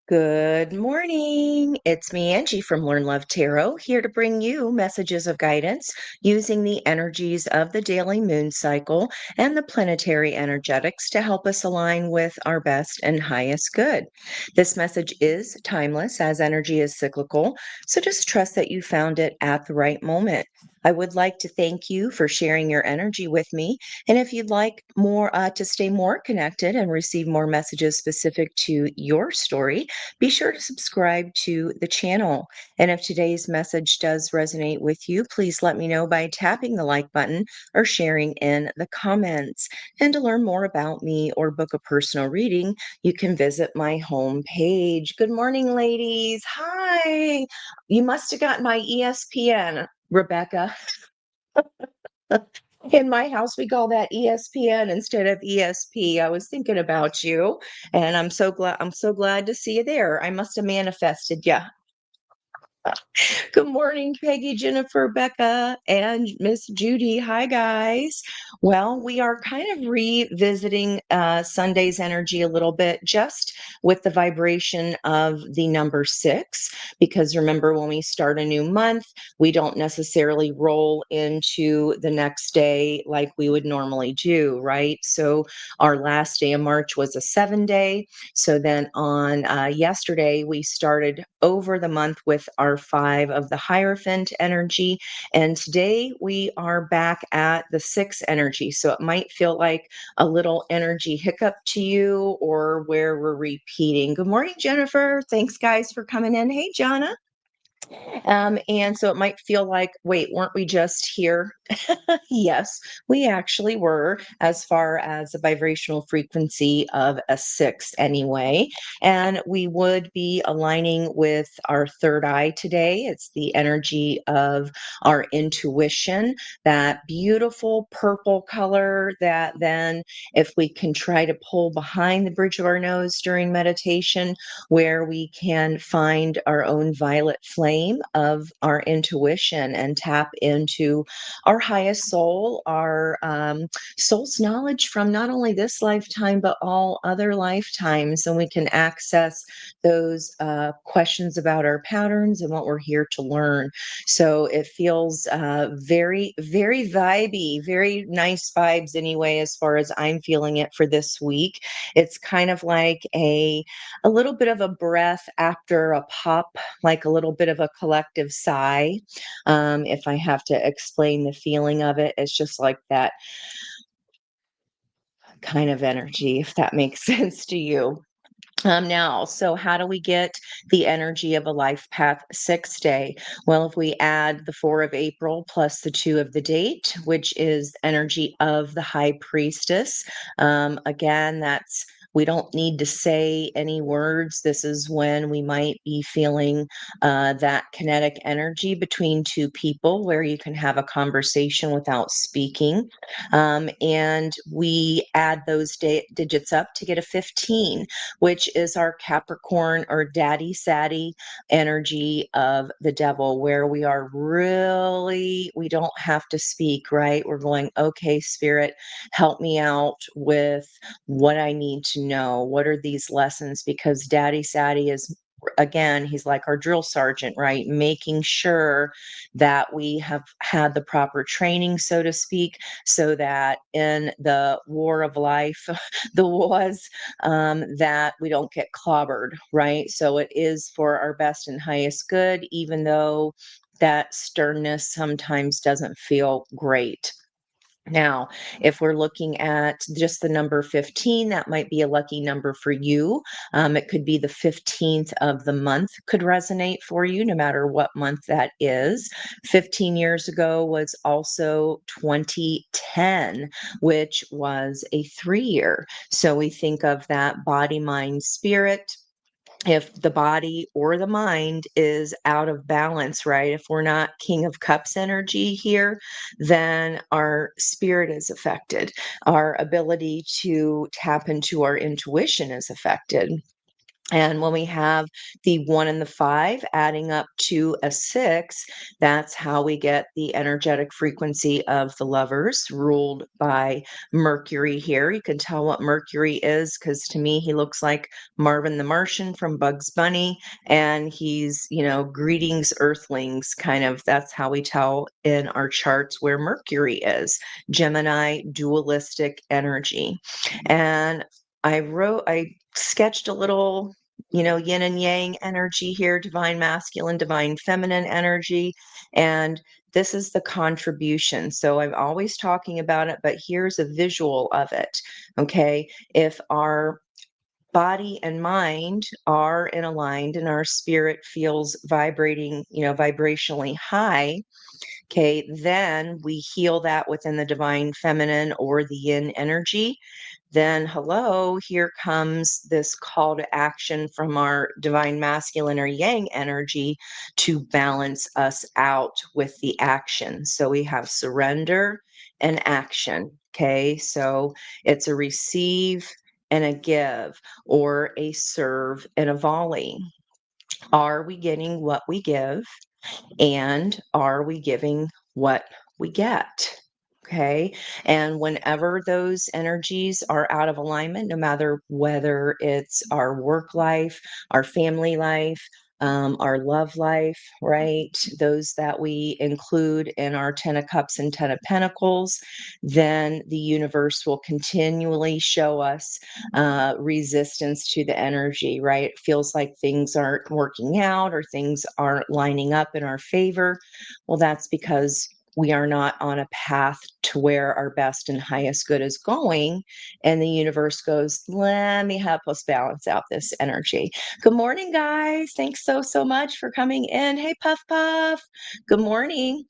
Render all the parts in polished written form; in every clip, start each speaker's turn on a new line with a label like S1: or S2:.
S1: Good morning. It's me, Angie from Learn Love Tarot, here to bring you messages of guidance using the energies of the daily moon cycle and the planetary energetics to help us align with our best and highest good. This message is timeless as energy is cyclical, so just trust that you found it at the right moment. I would like to thank you for sharing your energy with me. And if you'd like more to stay more connected and receive more messages specific to your story, be sure to subscribe to the channel. And if today's message does resonate with you, please let me know by tapping the like button or sharing in the comments. And to learn more about me or book a personal reading, you can visit my homepage. Good morning, ladies. Hi. You must have got my ESPN, Rebecca. In my house, we call that ESPN instead of ESP. I was thinking about you, and I'm so glad to see you there. I must have manifested you. Good morning, Peggy, Jennifer, Becca, and Miss Judy. Hi, guys. Well, we are kind of revisiting Sunday's energy a little bit, just with the vibration of the number six, because remember, when we start a new month, we don't necessarily roll into the next day like we would normally do, right? So our last day of March was a 7 day. So then on yesterday, we started over the month with our five of the Hierophant energy. And today we are back at the six energy. So it might feel like a little energy hiccup to you or where we're repeating. Good morning, Jennifer. Thanks, guys, for coming in. Hey, Jonna. And so it might feel like, wait, weren't we just here? Yes, we actually were, as far as the vibrational frequency of a six, anyway. And we would be aligning with our third eye today. It's the energy of our intuition, that beautiful purple color that then, if we can try to pull behind the bridge of our nose during meditation, where we can find our own violet flame of our intuition and tap into our highest soul, our soul's knowledge from not only this lifetime, but all other lifetimes. And we can access those questions about our patterns and what we're here to learn. So it feels very, very vibey, very nice vibes anyway, as far as I'm feeling it for this week. It's kind of like a little bit of a breath after a pop, like a little bit of a collective sigh. If I have to explain the feeling of it, it's just like that kind of energy, if that makes sense to you. Now, so how do we get the energy of a life path 6 day? Well, if we add the 4 of April plus the 2 of the date, which is energy of the high priestess, again, that's we don't need to say any words. This is when we might be feeling that kinetic energy between two people where you can have a conversation without speaking. And we add those digits up to get a 15, which is our Capricorn or daddy saddy energy of the devil, where we are really, we don't have to speak, right? We're going, okay, spirit, help me out with what I need to know. What are these lessons? Because daddy saddy is, again, he's like our drill sergeant, right? Making sure that we have had the proper training, so to speak, so that in the war of life, the wars, that we don't get clobbered, right? So it is for our best and highest good, even though that sternness sometimes doesn't feel great. Now, if we're looking at just the number 15, that might be a lucky number for you. It could be the 15th of the month could resonate for you, no matter what month that is. 15 years ago was also 2010, which was a 3 year. So we think of that body, mind, spirit. If the body or the mind is out of balance, right? If we're not King of Cups energy here, then our spirit is affected. Our ability to tap into our intuition is affected. And when we have the 1 and the 5 adding up to a 6, that's how we get the energetic frequency of the lovers, ruled by Mercury here. You can tell what Mercury is because to me, he looks like Marvin the Martian from Bugs Bunny. And he's, greetings, Earthlings, kind of. That's how we tell in our charts where Mercury is. Gemini, dualistic energy. And I sketched a little yin and yang energy here, divine masculine, divine feminine energy. And this is the contribution. So I'm always talking about it, but here's a visual of it. Okay. If our body and mind are in aligned and our spirit feels vibrating, vibrationally high, okay, then we heal that within the divine feminine or the yin energy. Then, hello, here comes this call to action from our divine masculine or yang energy to balance us out with the action. So we have surrender and action. Okay, so it's a receive and a give, or a serve and a volley. Are we getting what we give? And are we giving what we get? Okay. And whenever those energies are out of alignment, no matter whether it's our work life, our family life, our love life, right? Those that we include in our 10 of Cups and 10 of Pentacles, then the universe will continually show us resistance to the energy, right? It feels like things aren't working out or things aren't lining up in our favor. Well, that's because we are not on a path to where our best and highest good is going. And the universe goes, let me help us balance out this energy. Good morning, guys. Thanks so much for coming in. Hey, Puff Puff. Good morning.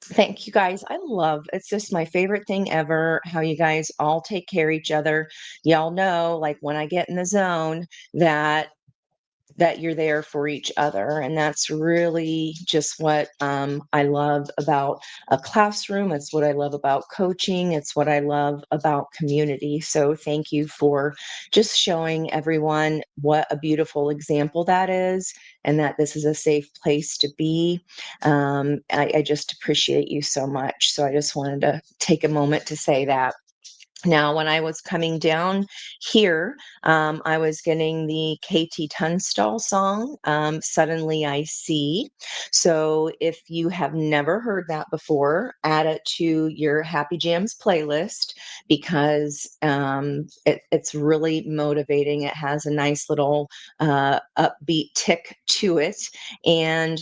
S1: Thank you guys. It's just my favorite thing ever how you guys all take care of each other. Y'all know, like when I get in the zone, that you're there for each other. And that's really just what I love about a classroom. It's what I love about coaching. It's what I love about community. So thank you for just showing everyone what a beautiful example that is, and that this is a safe place to be. I just appreciate you so much. So I just wanted to take a moment to say that. Now, when I was coming down here, I was getting the KT Tunstall song, Suddenly I See. So if you have never heard that before, add it to your Happy Jams playlist because it's really motivating. It has a nice little upbeat tick to it. And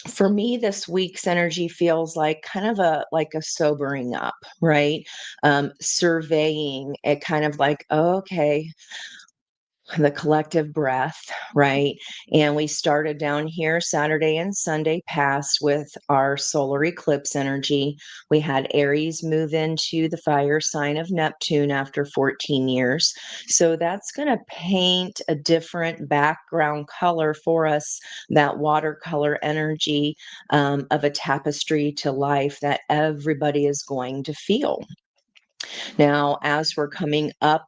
S1: for me, this week's energy feels like kind of a sobering up, right? Surveying it, kind of like, oh, okay, the collective breath, right? And we started down here Saturday and Sunday past with our solar eclipse energy. We had Aries move into the fire sign of Neptune after 14 years. So that's going to paint a different background color for us, that watercolor energy of a tapestry to life that everybody is going to feel. Now, as we're coming up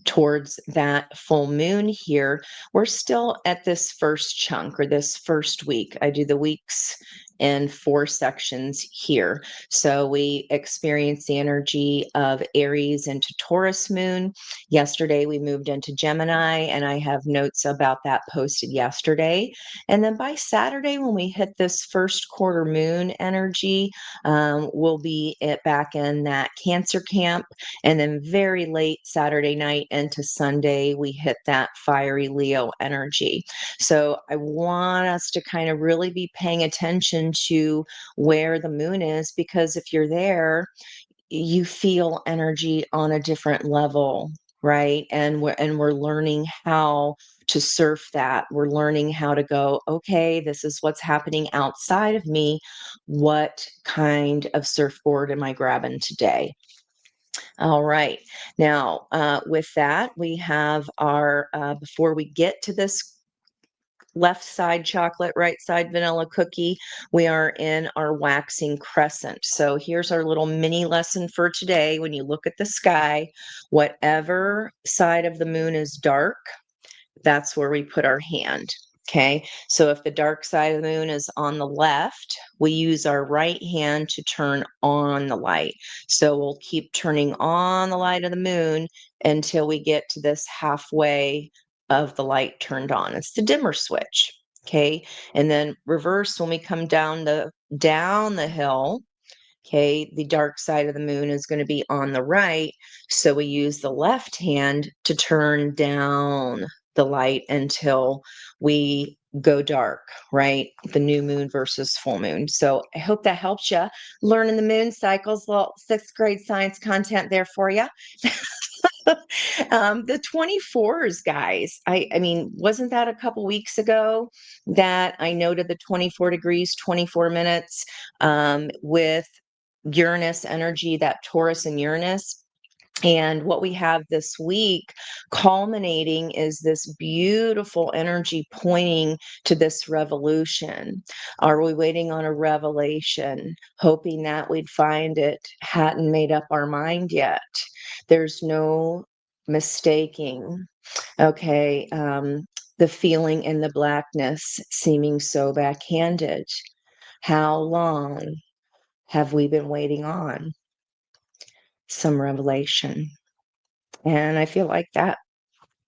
S1: towards that full moon here, we're still at this first chunk or this first week. I do the weeks in 4 sections here. So we experience the energy of Aries into Taurus moon. Yesterday, we moved into Gemini, and I have notes about that posted yesterday. And then by Saturday, when we hit this first quarter moon energy, we'll be back in that Cancer camp. And then very late Saturday night into Sunday, we hit that fiery Leo energy. So I want us to kind of really be paying attention to where the moon is, because if you're there, you feel energy on a different level, right? And we're learning how to surf that. We're learning how to go, okay, this is what's happening outside of me. What kind of surfboard am I grabbing today? All right. Now, with that, we have our, before we get to this left side chocolate, right side vanilla cookie, we are in our waxing crescent. So here's our little mini lesson for today. When you look at the sky, whatever side of the moon is dark, that's where we put our hand. Okay. So if the dark side of the moon is on the left, we use our right hand to turn on the light. So we'll keep turning on the light of the moon until we get to this halfway of the light turned on. It's the dimmer switch. Okay. And then reverse when we come down the hill. Okay, the dark side of the moon is going to be on the right. So we use the left hand to turn down the light until we go dark, right? The new moon versus full moon. So I hope that helps you learning the moon cycles. Little sixth grade science content there for you. The 24s, guys. I mean, wasn't that a couple weeks ago that I noted the 24 degrees, 24 minutes with Uranus energy, that Taurus and Uranus? And what we have this week culminating is this beautiful energy pointing to this revolution. Are we waiting on a revelation, hoping that we'd find it? Hadn't made up our mind yet. There's no mistaking. Okay. The feeling in the blackness seeming so backhanded. How long have we been waiting on some revelation? And I feel like that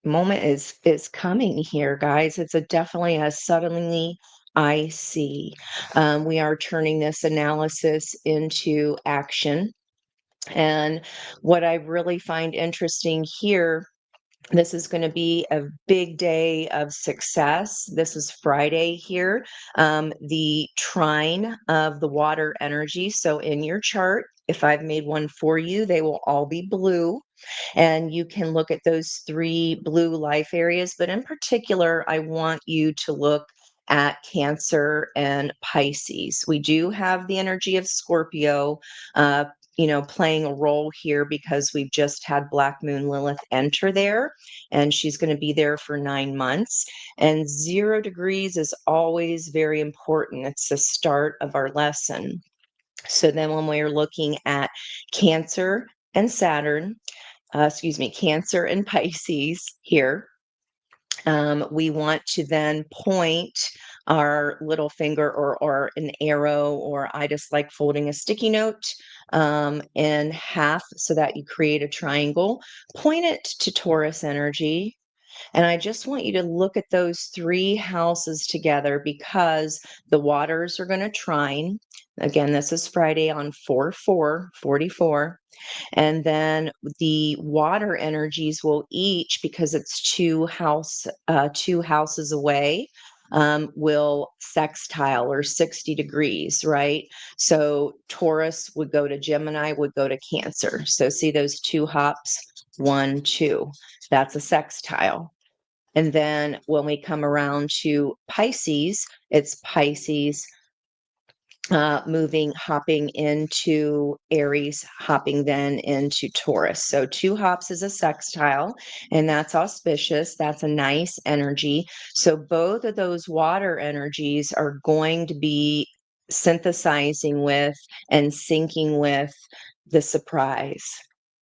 S1: moment is coming here, guys. It's a definitely a suddenly I see. We are turning this analysis into action. And what I really find interesting here, this is going to be a big day of success. This is Friday here, the trine of the water energy. So in your chart, if I've made one for you, they will all be blue. And you can look at those three blue life areas. But in particular, I want you to look at Cancer and Pisces. We do have the energy of Scorpio, playing a role here because we've just had Black Moon Lilith enter there, and she's going to be there for 9 months. And 0 degrees is always very important. It's the start of our lesson. So then when we're looking at Cancer and Saturn, Cancer and Pisces here, we want to then point our little finger or an arrow, or I just like folding a sticky note in half so that you create a triangle. Point it to Taurus energy. And I just want you to look at those three houses together because the waters are going to trine. Again, this is Friday on 4/4/44. And then the water energies will each, because it's two houses away, will sextile or 60 degrees, right? So Taurus would go to Gemini, would go to Cancer. So see those two hops, 1, 2. That's a sextile. And then when we come around to Pisces, it's Pisces hopping into Aries, hopping then into Taurus. So 2 hops is a sextile, and that's auspicious. That's a nice energy. So both of those water energies are going to be synthesizing with and syncing with the surprise,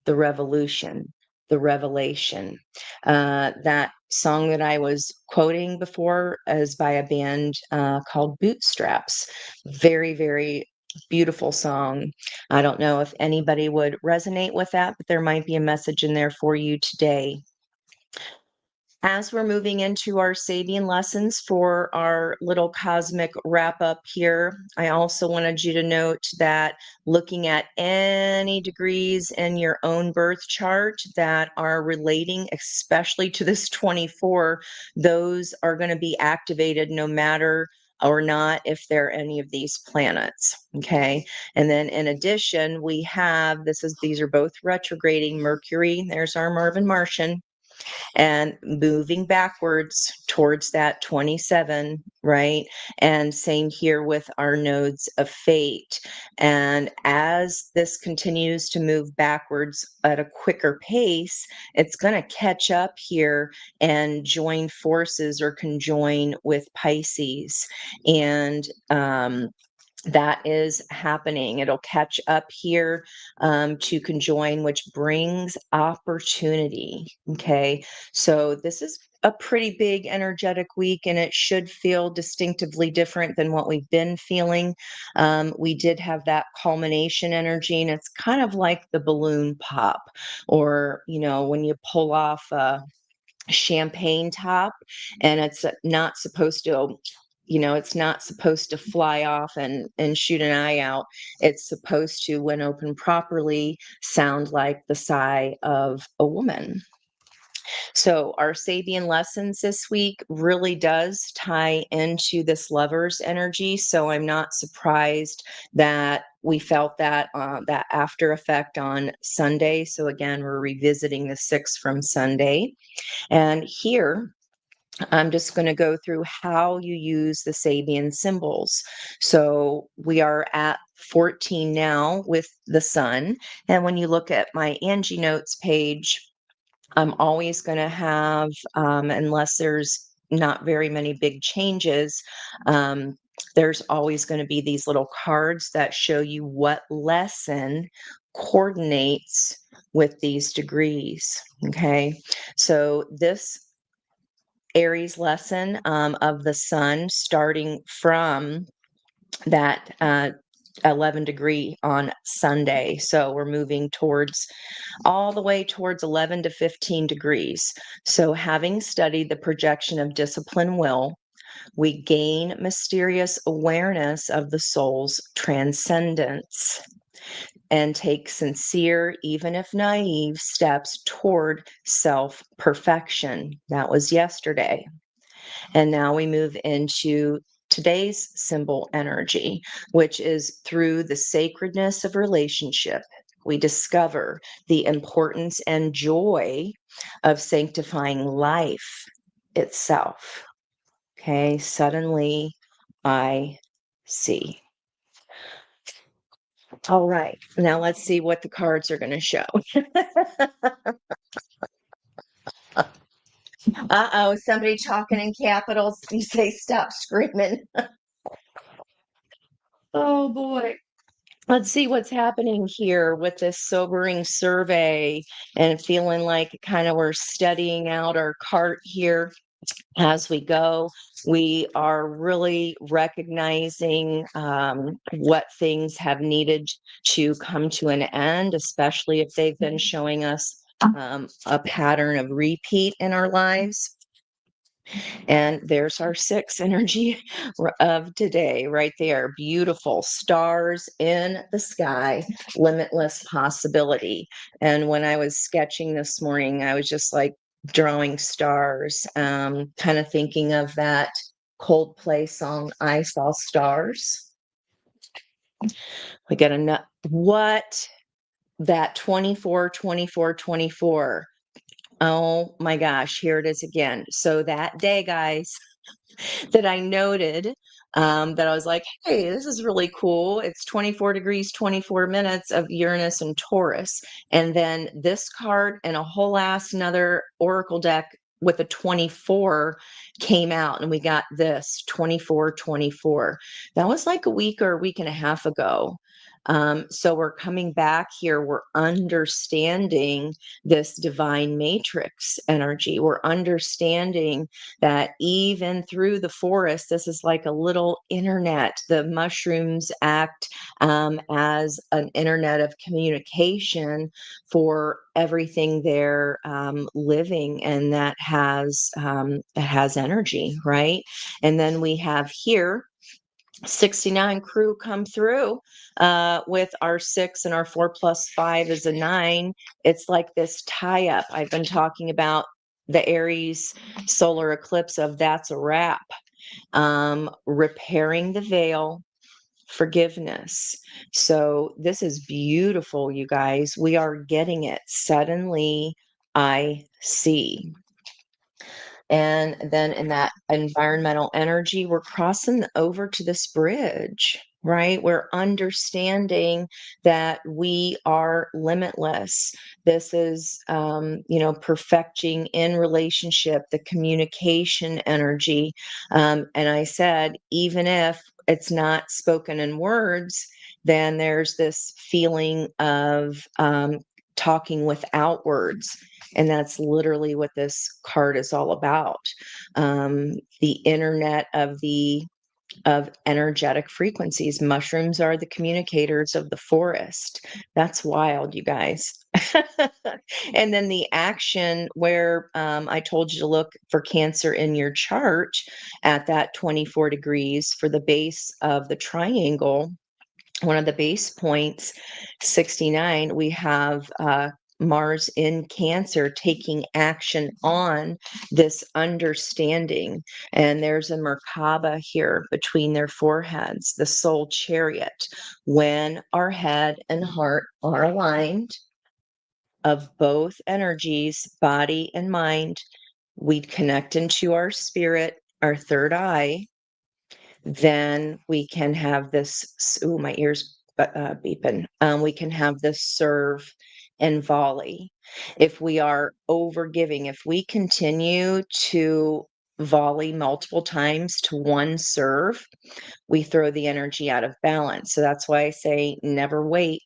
S1: the revolution, the revelation. That song that I was quoting before is by a band called Bootstraps. Very, very beautiful song. I don't know if anybody would resonate with that, but there might be a message in there for you today. As we're moving into our Sabian lessons for our little cosmic wrap up here, I also wanted you to note that looking at any degrees in your own birth chart that are relating, especially to this 24, those are going to be activated no matter or not if they're any of these planets. Okay. And then in addition, we have these are both retrograding Mercury. There's our Marvin Martian, and moving backwards towards that 27, right? And same here with our nodes of fate. And as this continues to move backwards at a quicker pace, it's going to catch up here and join forces or conjoin with Pisces. And that is happening. It'll catch up here to conjoin, which brings opportunity. Okay. So this is a pretty big energetic week, and it should feel distinctively different than what we've been feeling. We did have that culmination energy, and it's kind of like the balloon pop, or, when you pull off champagne top, and it's not supposed to, it's not supposed to fly off and shoot an eye out. It's supposed to, when opened properly, sound like the sigh of a woman. So our Sabian lessons this week really does tie into this lover's energy. So I'm not surprised that we felt that after effect on Sunday. So again, we're revisiting the 6 from Sunday. And here, I'm just going to go through how you use the Sabian symbols. So we are at 14 now with the sun. And when you look at my Angi-Notes page, I'm always going to have, unless there's not very many big changes, there's always going to be these little cards that show you what lesson coordinates with these degrees. Okay. So this Aries lesson of the sun, starting from that 11 degree on Sunday. So we're moving towards all the way towards 11 to 15 degrees. So having studied the projection of discipline will, we gain mysterious awareness of the soul's transcendence and take sincere, even if naive, steps toward self-perfection. That was yesterday. And now we move into today's symbol energy, which is through the sacredness of relationship. We discover the importance and joy of sanctifying life itself. Okay, suddenly I see. All right, now let's see what the cards are going to show. Uh-oh, somebody talking in capitals. You say stop screaming. Oh boy. Let's see what's happening here with this sobering survey, and feeling like kind of we're studying out our cart here as we go. We are really recognizing what things have needed to come to an end, especially if they've been showing us a pattern of repeat in our lives. And there's our 6 energy of today right there. Beautiful stars in the sky, limitless possibility. And when I was sketching this morning, I was just like drawing stars, kind of thinking of that Coldplay song, I Saw Stars. We got a what? That 24, 24, 24. Oh my gosh, here it is again. So that day, guys, that I noted, that I was like, hey, this is really cool. It's 24 degrees, 24 minutes of Uranus and Taurus. And then this card and a whole ass another oracle deck with a 24 came out, and we got this 24, 24. That was like a week or a week and a half ago. So we're coming back here. We're understanding this divine matrix energy. We're understanding that even through the forest, this is like a little internet. The mushrooms act as an internet of communication for everything they're living, and that has energy, right? And then we have here 69 crew come through with our 6, and our 4 plus 5 is a 9. It's like this tie up. I've been talking about the Aries solar eclipse of that's a wrap. Repairing the veil, forgiveness. So this is beautiful, you guys. We are getting it. Suddenly I see. And then in that environmental energy, we're crossing over to this bridge, right? We're understanding that we are limitless. This is, perfecting in relationship, the communication energy. And I said, even if it's not spoken in words, then there's this feeling of talking without words. And that's literally what this card is all about. The internet of energetic frequencies. Mushrooms are the communicators of the forest. That's wild, you guys. And then the action where I told you to look for Cancer in your chart at that 24 degrees for the base of the triangle, one of the base points, 69, we have Mars in Cancer taking action on this understanding. And there's a Merkaba here between their foreheads, the soul chariot. When our head and heart are aligned of both energies, body and mind, we connect into our spirit, our third eye, then we can have this. Ooh, my ears beeping. We can have this serve and volley. If we are over giving, if we continue to volley multiple times to one serve, we throw the energy out of balance. So that's why I say never wait.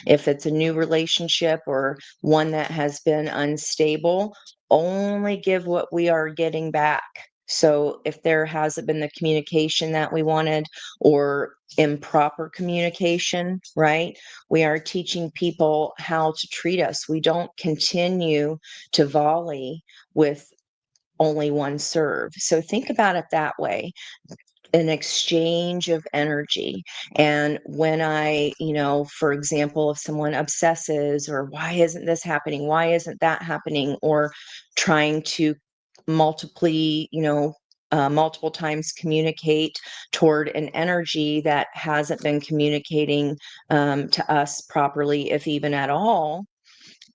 S1: If it's a new relationship or one that has been unstable, only give what we are getting back. So if there hasn't been the communication that we wanted or improper communication, right? We are teaching people how to treat us. We don't continue to volley with only one serve. So think about it that way, an exchange of energy. And when for example, if someone obsesses or why isn't this happening? Why isn't that happening? Or trying to multiply, multiple times communicate toward an energy that hasn't been communicating to us properly, if even at all,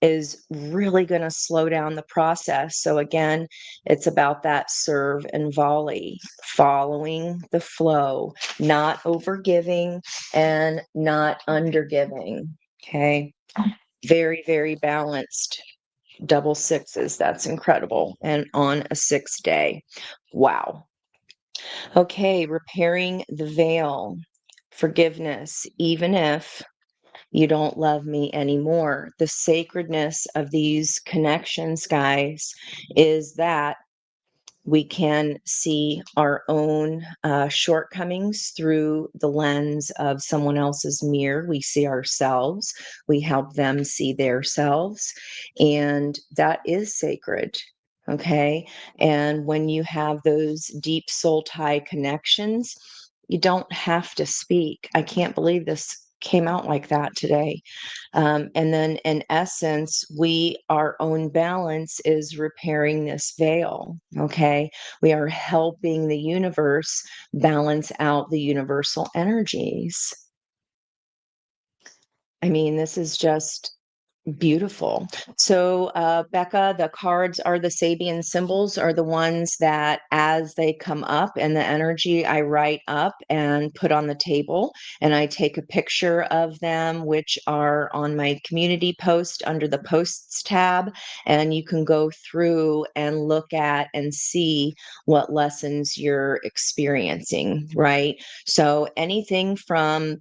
S1: is really going to slow down the process. So again, it's about that serve and volley, following the flow, not overgiving and not undergiving. Okay. Very, very balanced. Double sixes. That's incredible. And on a 6th day. Wow. Okay. Repairing the veil. Forgiveness, even if you don't love me anymore. The sacredness of these connections, guys, is that we can see our own shortcomings through the lens of someone else's mirror. We see ourselves, we help them see themselves, and that is sacred. Okay. And when you have those deep soul tie connections, you don't have to speak. I can't believe this came out like that today. And then in essence, our own balance is repairing this veil. Okay. We are helping the universe balance out the universal energies. I mean, this is just beautiful. So, Becca, the cards are the Sabian symbols, are the ones that as they come up and the energy I write up and put on the table, and I take a picture of them, which are on my community post under the posts tab. And you can go through and look at and see what lessons you're experiencing, right? So anything from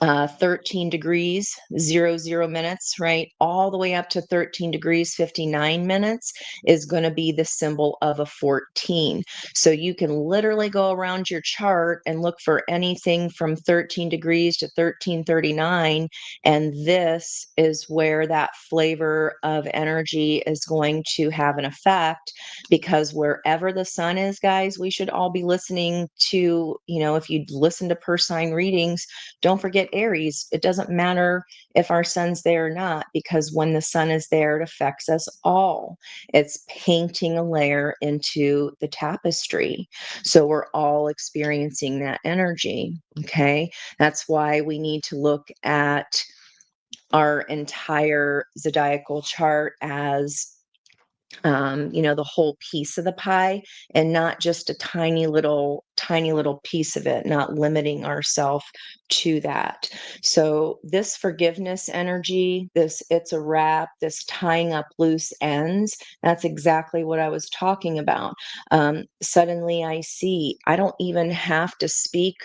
S1: 13 degrees, 00 minutes, right? All the way up to 13 degrees, 59 minutes is going to be the symbol of a 14. So you can literally go around your chart and look for anything from 13 degrees to 1339. And this is where that flavor of energy is going to have an effect, because wherever the sun is, guys, we should all be listening to, if you listen to per sign readings, don't forget Aries. It doesn't matter if our sun's there or not, because when the sun is there, it affects us all. It's painting a layer into the tapestry. So we're all experiencing that energy. Okay. That's why we need to look at our entire zodiacal chart as the whole piece of the pie and not just a tiny little piece of it, not limiting ourselves to that. So this forgiveness energy, this it's a wrap, this tying up loose ends, that's exactly what I was talking about. Suddenly I see I don't even have to speak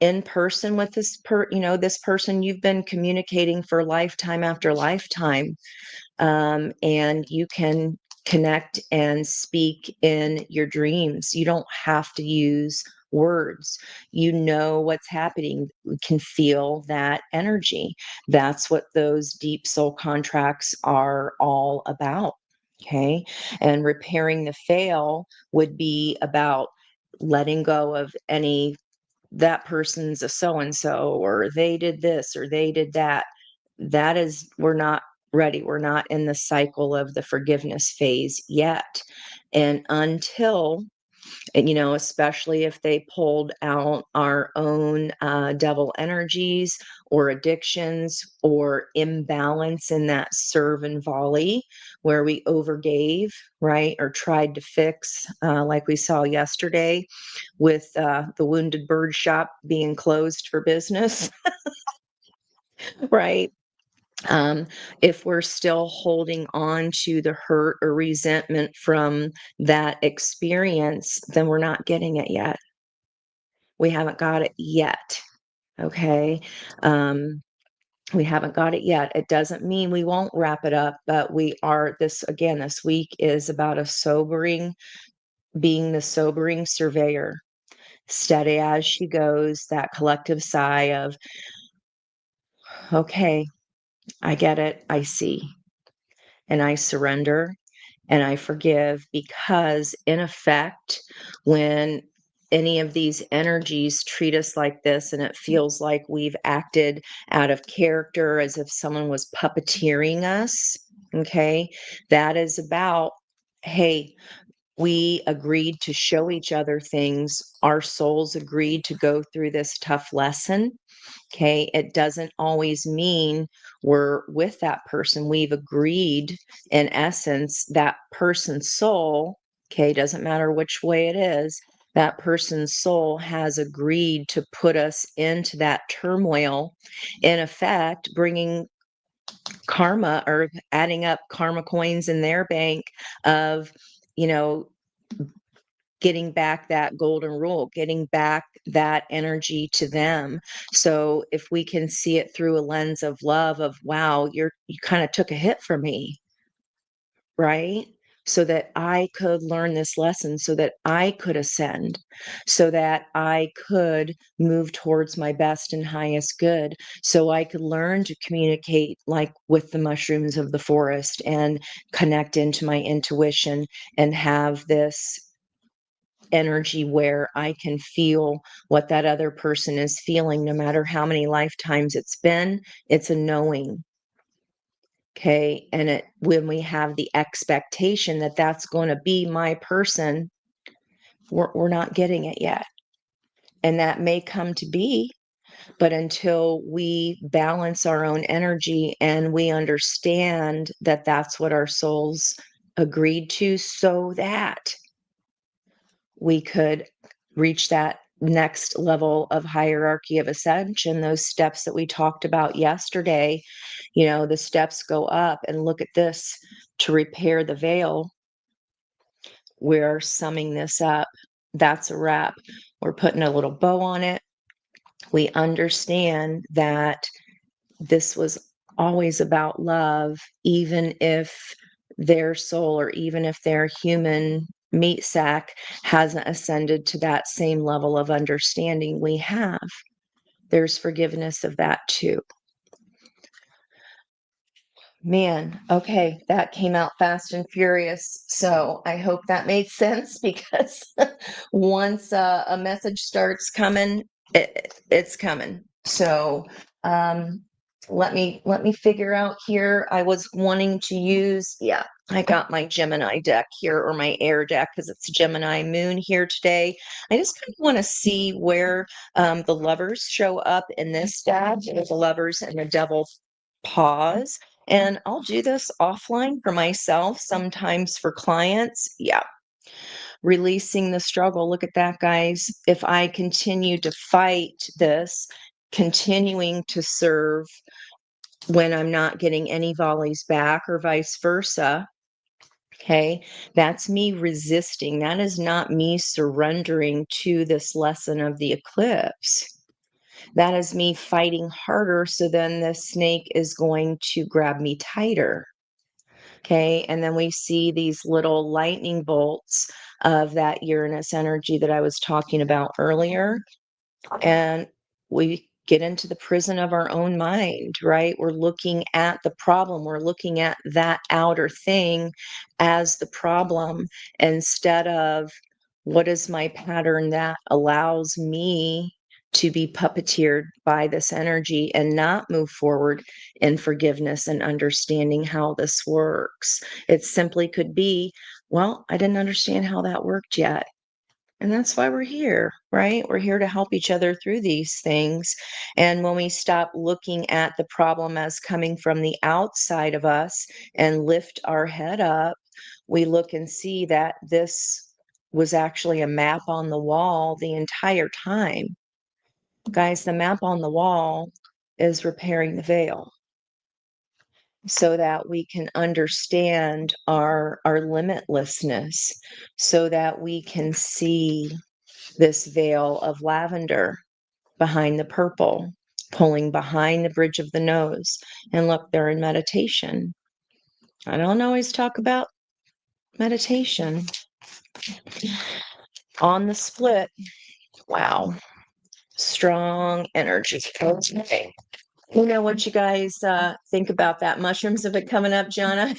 S1: in person with this person you've been communicating for lifetime after lifetime, and you can connect and speak in your dreams. You don't have to use words. You know what's happening. You can feel that energy. That's what those deep soul contracts are all about. Okay. And repairing the fail would be about letting go of any that person's a so and so, or they did this, or they did that. That is, we're not ready. We're not in the cycle of the forgiveness phase yet. And until, and, especially if they pulled out our own devil energies or addictions or imbalance in that serve and volley where we overgave, right? Or tried to fix, like we saw yesterday with the Wounded Bird Shop being closed for business, right? Um, if we're still holding on to the hurt or resentment from that experience, then we're not getting it yet. We haven't got it yet. Okay. Um, we haven't got it yet. It doesn't mean we won't wrap it up, but this week is about being the sobering surveyor, steady as she goes, that collective sigh of, okay, I get it. I see. And I surrender and I forgive because, in effect, when any of these energies treat us like this and it feels like we've acted out of character as if someone was puppeteering us, okay, that is about, hey, we agreed to show each other things. Our souls agreed to go through this tough lesson. Okay. It doesn't always mean we're with that person. We've agreed, in essence, that person's soul, okay, doesn't matter which way it is, that person's soul has agreed to put us into that turmoil, in effect, bringing karma or adding up karma coins in their bank of, you know, getting back that golden rule, getting back that energy to them. So if we can see it through a lens of love of, wow, you kind of took a hit from me, right? So that I could learn this lesson, so that I could ascend, so that I could move towards my best and highest good, so I could learn to communicate like with the mushrooms of the forest and connect into my intuition and have this energy where I can feel what that other person is feeling, no matter how many lifetimes it's been. It's a knowing. Okay. And when we have the expectation that that's going to be my person, we're not getting it yet. And that may come to be, but until we balance our own energy and we understand that that's what our souls agreed to, so that we could reach that next level of hierarchy of ascension, those steps that we talked about yesterday, the steps go up, and look at this, to repair the veil. We're summing this up. That's a wrap. We're putting a little bow on it. We understand that this was always about love, even if their soul or even if their human meat sack hasn't ascended to that same level of understanding we have. There's forgiveness of that too. Man, okay, that came out fast and furious. So I hope that made sense because once a message starts coming, it's coming. So um, let me figure out here. I was wanting to use, yeah, I got my Gemini deck here, or my air deck, because it's Gemini moon here today. I just kind of want to see where the lovers show up in this deck. The lovers and the devil pause. And I'll do this offline for myself, sometimes for clients. Yeah. Releasing the struggle. Look at that, guys. If I continue to fight this, continuing to serve when I'm not getting any volleys back or vice versa, okay, that's me resisting. That is not me surrendering to this lesson of the eclipse. That is me fighting harder. So then the snake is going to grab me tighter. Okay. And then we see these little lightning bolts of that Uranus energy that I was talking about earlier. And we get into the prison of our own mind, right? We're looking at the problem. We're looking at that outer thing as the problem instead of what is my pattern that allows me to be puppeteered by this energy and not move forward in forgiveness and understanding how this works. It simply could be, well, I didn't understand how that worked yet. And that's why we're here, right? We're here to help each other through these things. And when we stop looking at the problem as coming from the outside of us and lift our head up, we look and see that this was actually a map on the wall the entire time. Guys, the map on the wall is repairing the veil so that we can understand our limitlessness, so that we can see this veil of lavender behind the purple, pulling behind the bridge of the nose. And look, they're in meditation. I don't always talk about meditation. On the split, wow, strong energy. Okay. You know what you guys think about that? Mushrooms have been coming up, Jonna.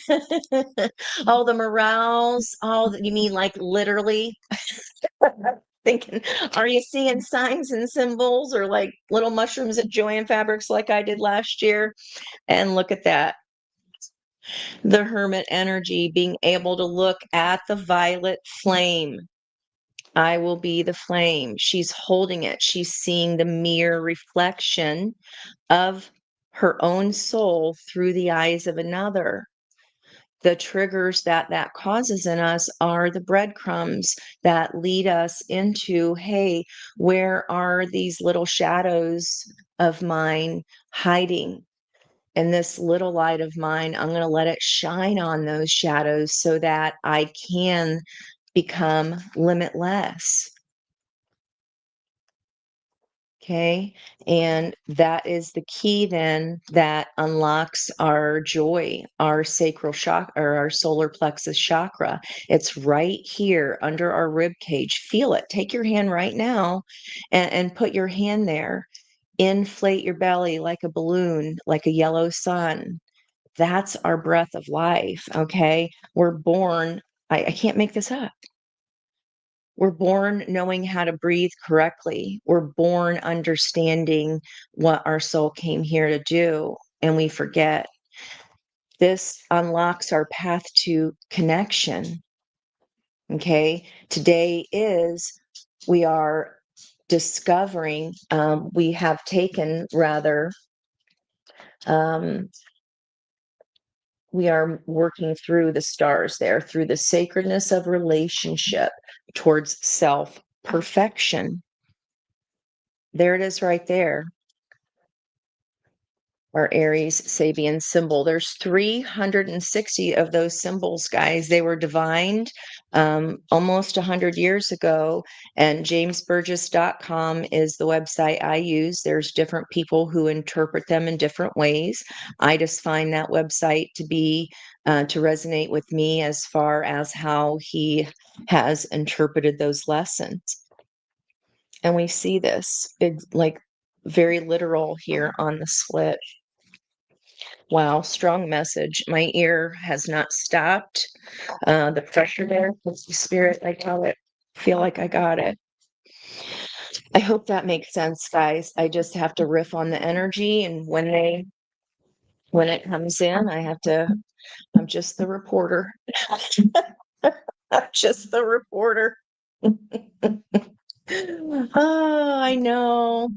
S1: All the morels, you mean like literally? Thinking, are you seeing signs and symbols or like little mushrooms at Joanne Fabrics like I did last year? And look at that. The hermit energy, being able to look at the violet flame. I will be the flame. She's holding it. She's seeing the mirror reflection of her own soul through the eyes of another. The triggers that causes in us are the breadcrumbs that lead us into, hey, where are these little shadows of mine hiding? And this little light of mine, I'm going to let it shine on those shadows so that I can become limitless. Okay. And that is the key then that unlocks our joy, our sacral chakra, or our solar plexus chakra. It's right here under our rib cage. Feel it. Take your hand right now and put your hand there. Inflate your belly like a balloon, like a yellow sun. That's our breath of life. Okay. We're born. I can't make this up. We're born knowing how to breathe correctly. We're born understanding what our soul came here to do, and we forget. This unlocks our path to connection. Okay. Today we are discovering, we have taken rather, we are working through the stars there, through the sacredness of relationship towards self perfection. There it is right there. Our Aries Sabian symbol. There's 360 of those symbols, guys. They were divined almost 100 years ago, and jamesburgess.com is the website I use. There's different people who interpret them in different ways. I just find that website to be to resonate with me as far as how he has interpreted those lessons. And we see this like very literal here on the split. Wow, strong message. My ear has not stopped. The pressure there, the spirit, I got it. Feel like I got it. I hope that makes sense, guys. I just have to riff on the energy, and when it comes in, I'm just the reporter. I'm just the reporter. Oh, I know.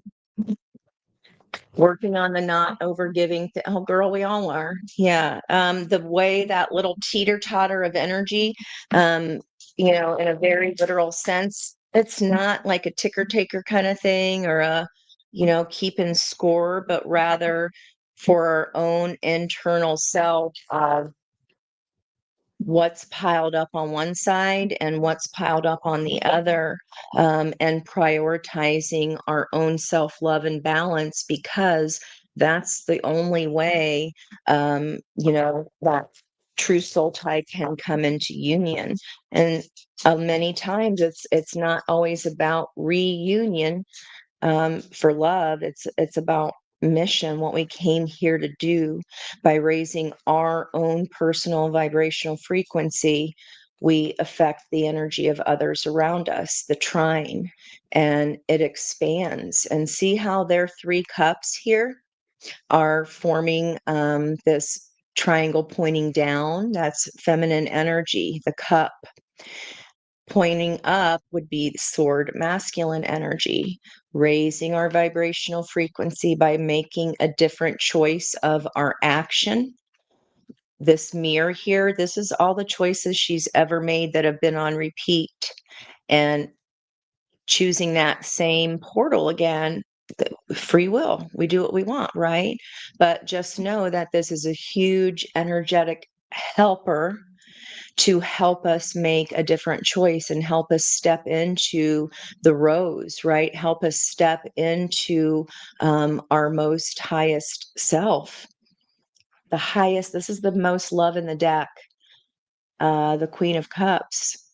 S1: Working on the not overgiving. Oh, girl, we all are. Yeah. The way that little teeter totter of energy, um, in a very literal sense, it's not like a ticker taker kind of thing or keeping score, but rather for our own internal self of what's piled up on one side and what's piled up on the other, and prioritizing our own self-love and balance, because that's the only way that true soul tie can come into union. And many times it's not always about reunion. For love, it's about mission, what we came here to do. By raising our own personal vibrational frequency, we affect the energy of others around us, the trine, and it expands. And see how their three cups here are forming this triangle pointing down? That's feminine energy. The cup pointing up would be sword, masculine energy, raising our vibrational frequency by making a different choice of our action. This mirror here, this is all the choices she's ever made that have been on repeat. And choosing that same portal again, free will, we do what we want, right? But just know that this is a huge energetic helper to help us make a different choice and help us step into the rose, right? Help us step into our most highest self. The highest, this is the most love in the deck, the Queen of Cups.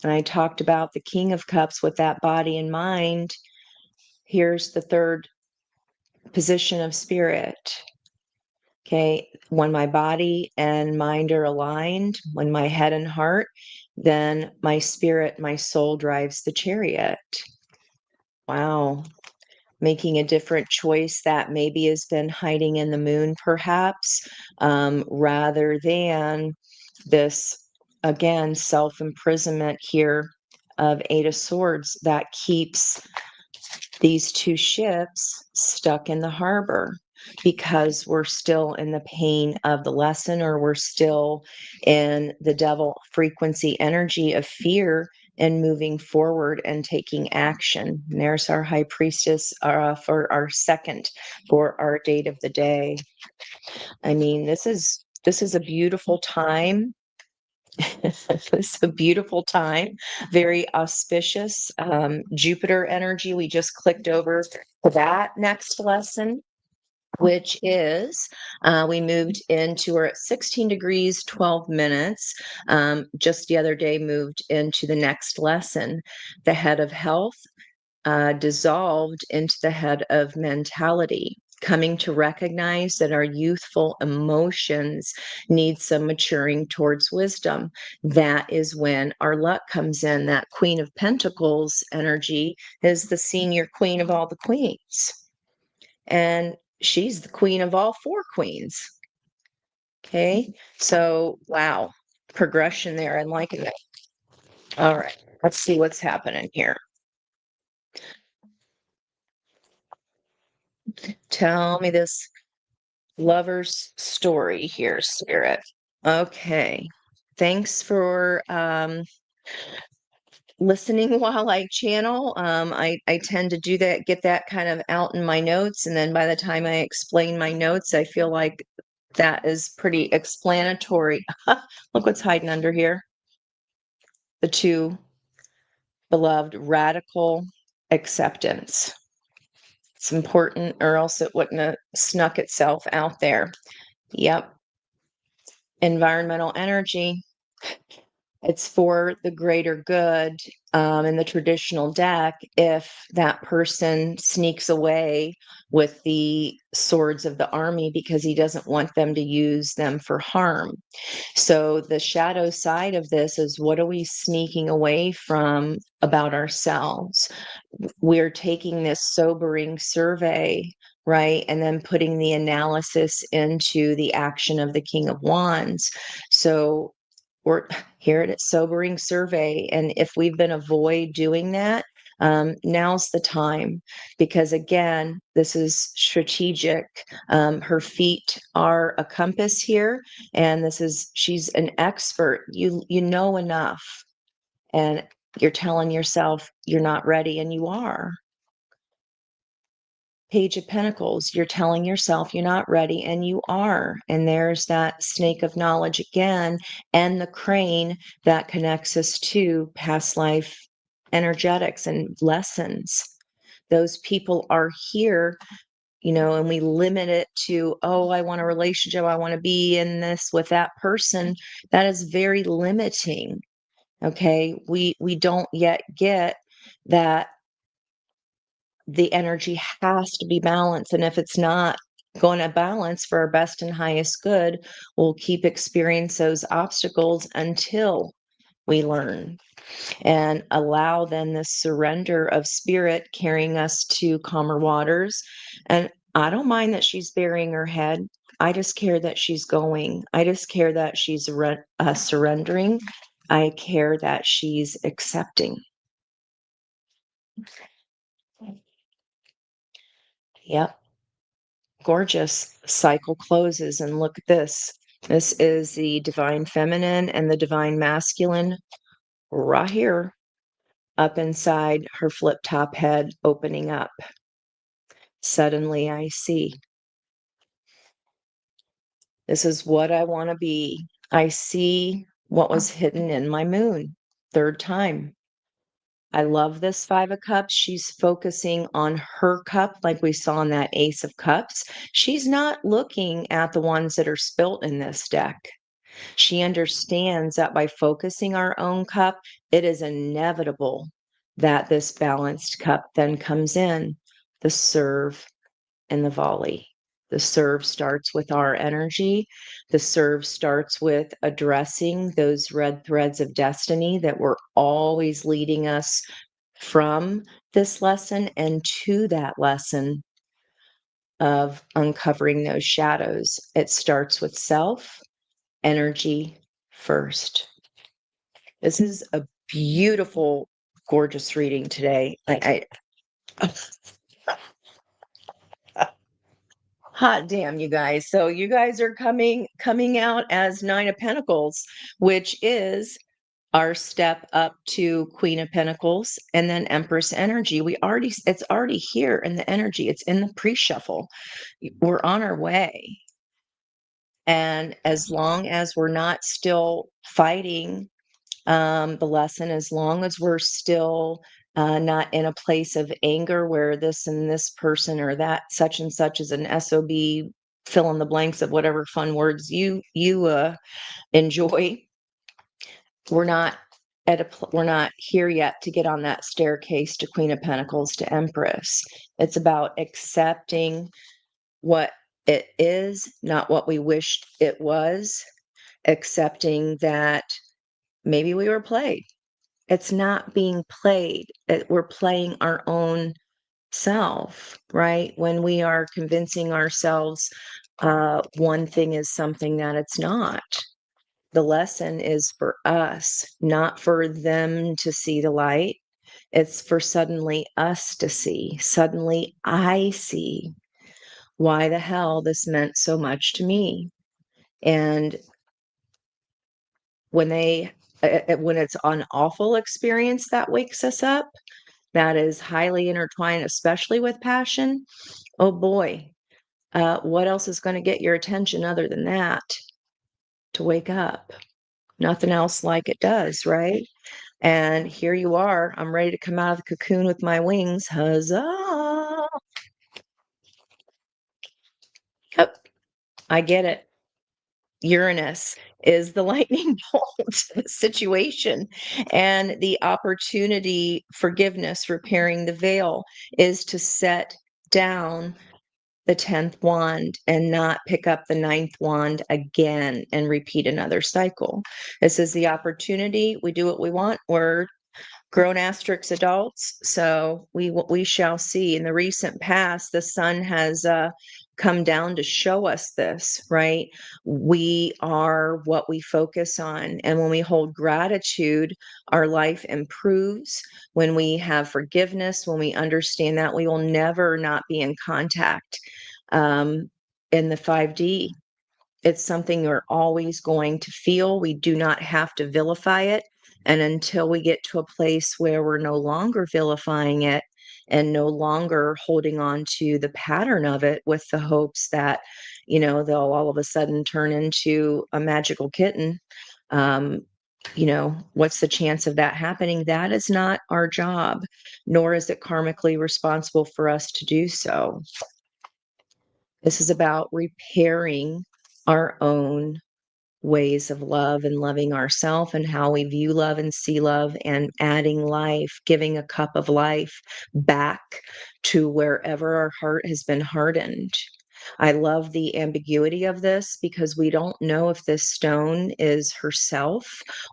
S1: And I talked about the King of Cups with that body and mind. Here's the third position of spirit. Okay, when my body and mind are aligned, when my head and heart, then my spirit, my soul drives the chariot. Wow. Making a different choice that maybe has been hiding in the moon, perhaps, rather than this, again, self imprisonment here of Eight of Swords that keeps these two ships stuck in the harbor because we're still in the pain of the lesson, or we're still in the devil frequency energy of fear and moving forward and taking action. And there's our high priestess for our second, for our date of the day. I mean, this is a beautiful time. It's a beautiful time, very auspicious. Jupiter energy. We just clicked over to that next lesson, which is we moved into, we're at 16 degrees, 12 minutes. Just the other day, moved into the next lesson, the head of health, dissolved into the head of mentality, coming to recognize that our youthful emotions need some maturing towards wisdom. That is when our luck comes in. That Queen of Pentacles energy is the senior queen of all the queens. And she's the queen of all four queens. Okay. So, wow, progression there. I'm liking it. All right. Let's see what's happening here. Tell me this lover's story here, Spirit. Okay. Thanks for listening while I channel. I tend to do that, get that kind of out in my notes. And then by the time I explain my notes, I feel like that is pretty explanatory. Look what's hiding under here. The two beloved, radical acceptance. It's important, or else it wouldn't have snuck itself out there. Yep. Environmental energy. It's for the greater good. In the traditional deck, if that person sneaks away with the swords of the army because he doesn't want them to use them for harm. So the shadow side of this is, what are we sneaking away from about ourselves? We're taking this sobering survey, right? And then putting the analysis into the action of the King of Wands. So we're here at a sobering survey. And if we've been avoid doing that, Now's the time, because again, this is strategic. Her feet are a compass here, and she's an expert. You know enough, and you're telling yourself you're not ready, and you are. Page of Pentacles, you're telling yourself you're not ready, and you are. And there's that snake of knowledge again, and the crane that connects us to past life energetics and lessons. Those people are here, and we limit it to, oh, I want a relationship, I want to be in this with that person. That is very limiting. Okay. We don't yet get that the energy has to be balanced. And if it's not going to balance for our best and highest good, we'll keep experiencing those obstacles until we learn and allow then the surrender of spirit carrying us to calmer waters. And I don't mind that she's burying her head. I just care that she's going. I just care that she's surrendering. I care that she's accepting. Yep. Gorgeous. Cycle closes, and look at this. This is the divine feminine and the divine masculine right here, up inside her flip top head, opening up. Suddenly I see. This is what I want to be. I see what was hidden in my moon. Third time. I love this Five of Cups. She's focusing on her cup, like we saw in that Ace of Cups. She's not looking at the ones that are spilt in this deck. She understands that by focusing our own cup, it is inevitable that this balanced cup then comes in, the serve and the volley. The serve starts with our energy. The serve starts with addressing those red threads of destiny that were always leading us from this lesson and to that lesson of uncovering those shadows. It starts with self, energy first. This is a beautiful, gorgeous reading today. Hot damn, you guys. So you guys are coming out as Nine of Pentacles, which is our step up to Queen of Pentacles and then Empress energy. It's already here in the energy. It's in the pre-shuffle. We're on our way. And as long as we're not still fighting the lesson, as long as we're still not in a place of anger where this and this person or that such and such is an SOB, fill in the blanks of whatever fun words you enjoy. We're not we're not here yet to get on that staircase to Queen of Pentacles to Empress. It's about accepting what it is, not what we wished it was, accepting that maybe we were played. It's not being played. We're playing our own self, right? When we are convincing ourselves one thing is something that it's not. The lesson is for us, not for them to see the light. It's for suddenly us to see. Suddenly I see why the hell this meant so much to me. And when when it's an awful experience that wakes us up, that is highly intertwined, especially with passion. Oh boy, what else is going to get your attention other than that to wake up? Nothing else like it does, right? And here you are. I'm ready to come out of the cocoon with my wings. Huzzah! Yep, I get it. Uranus is the lightning bolt situation, and the opportunity, forgiveness, repairing the veil, is to set down the 10th wand and not pick up the ninth wand again and repeat another cycle. This is the opportunity. We do what we want. We're grown asterisk adults, so we shall see. In the recent past, the sun has come down to show us this, right? We are what we focus on. And when we hold gratitude, our life improves. When we have forgiveness, when we understand that, we will never not be in contact. In the 5D, it's something we're always going to feel. We do not have to vilify it. And until we get to a place where we're no longer vilifying it and no longer holding on to the pattern of it with the hopes that, they'll all of a sudden turn into a magical kitten, um, what's the chance of that happening? That is not our job, nor is it karmically responsible for us to do so. This is about repairing our own ways of love and loving ourselves and how we view love and see love and adding life, giving a cup of life back to wherever our heart has been hardened. I love the ambiguity of this because we don't know if this stone is herself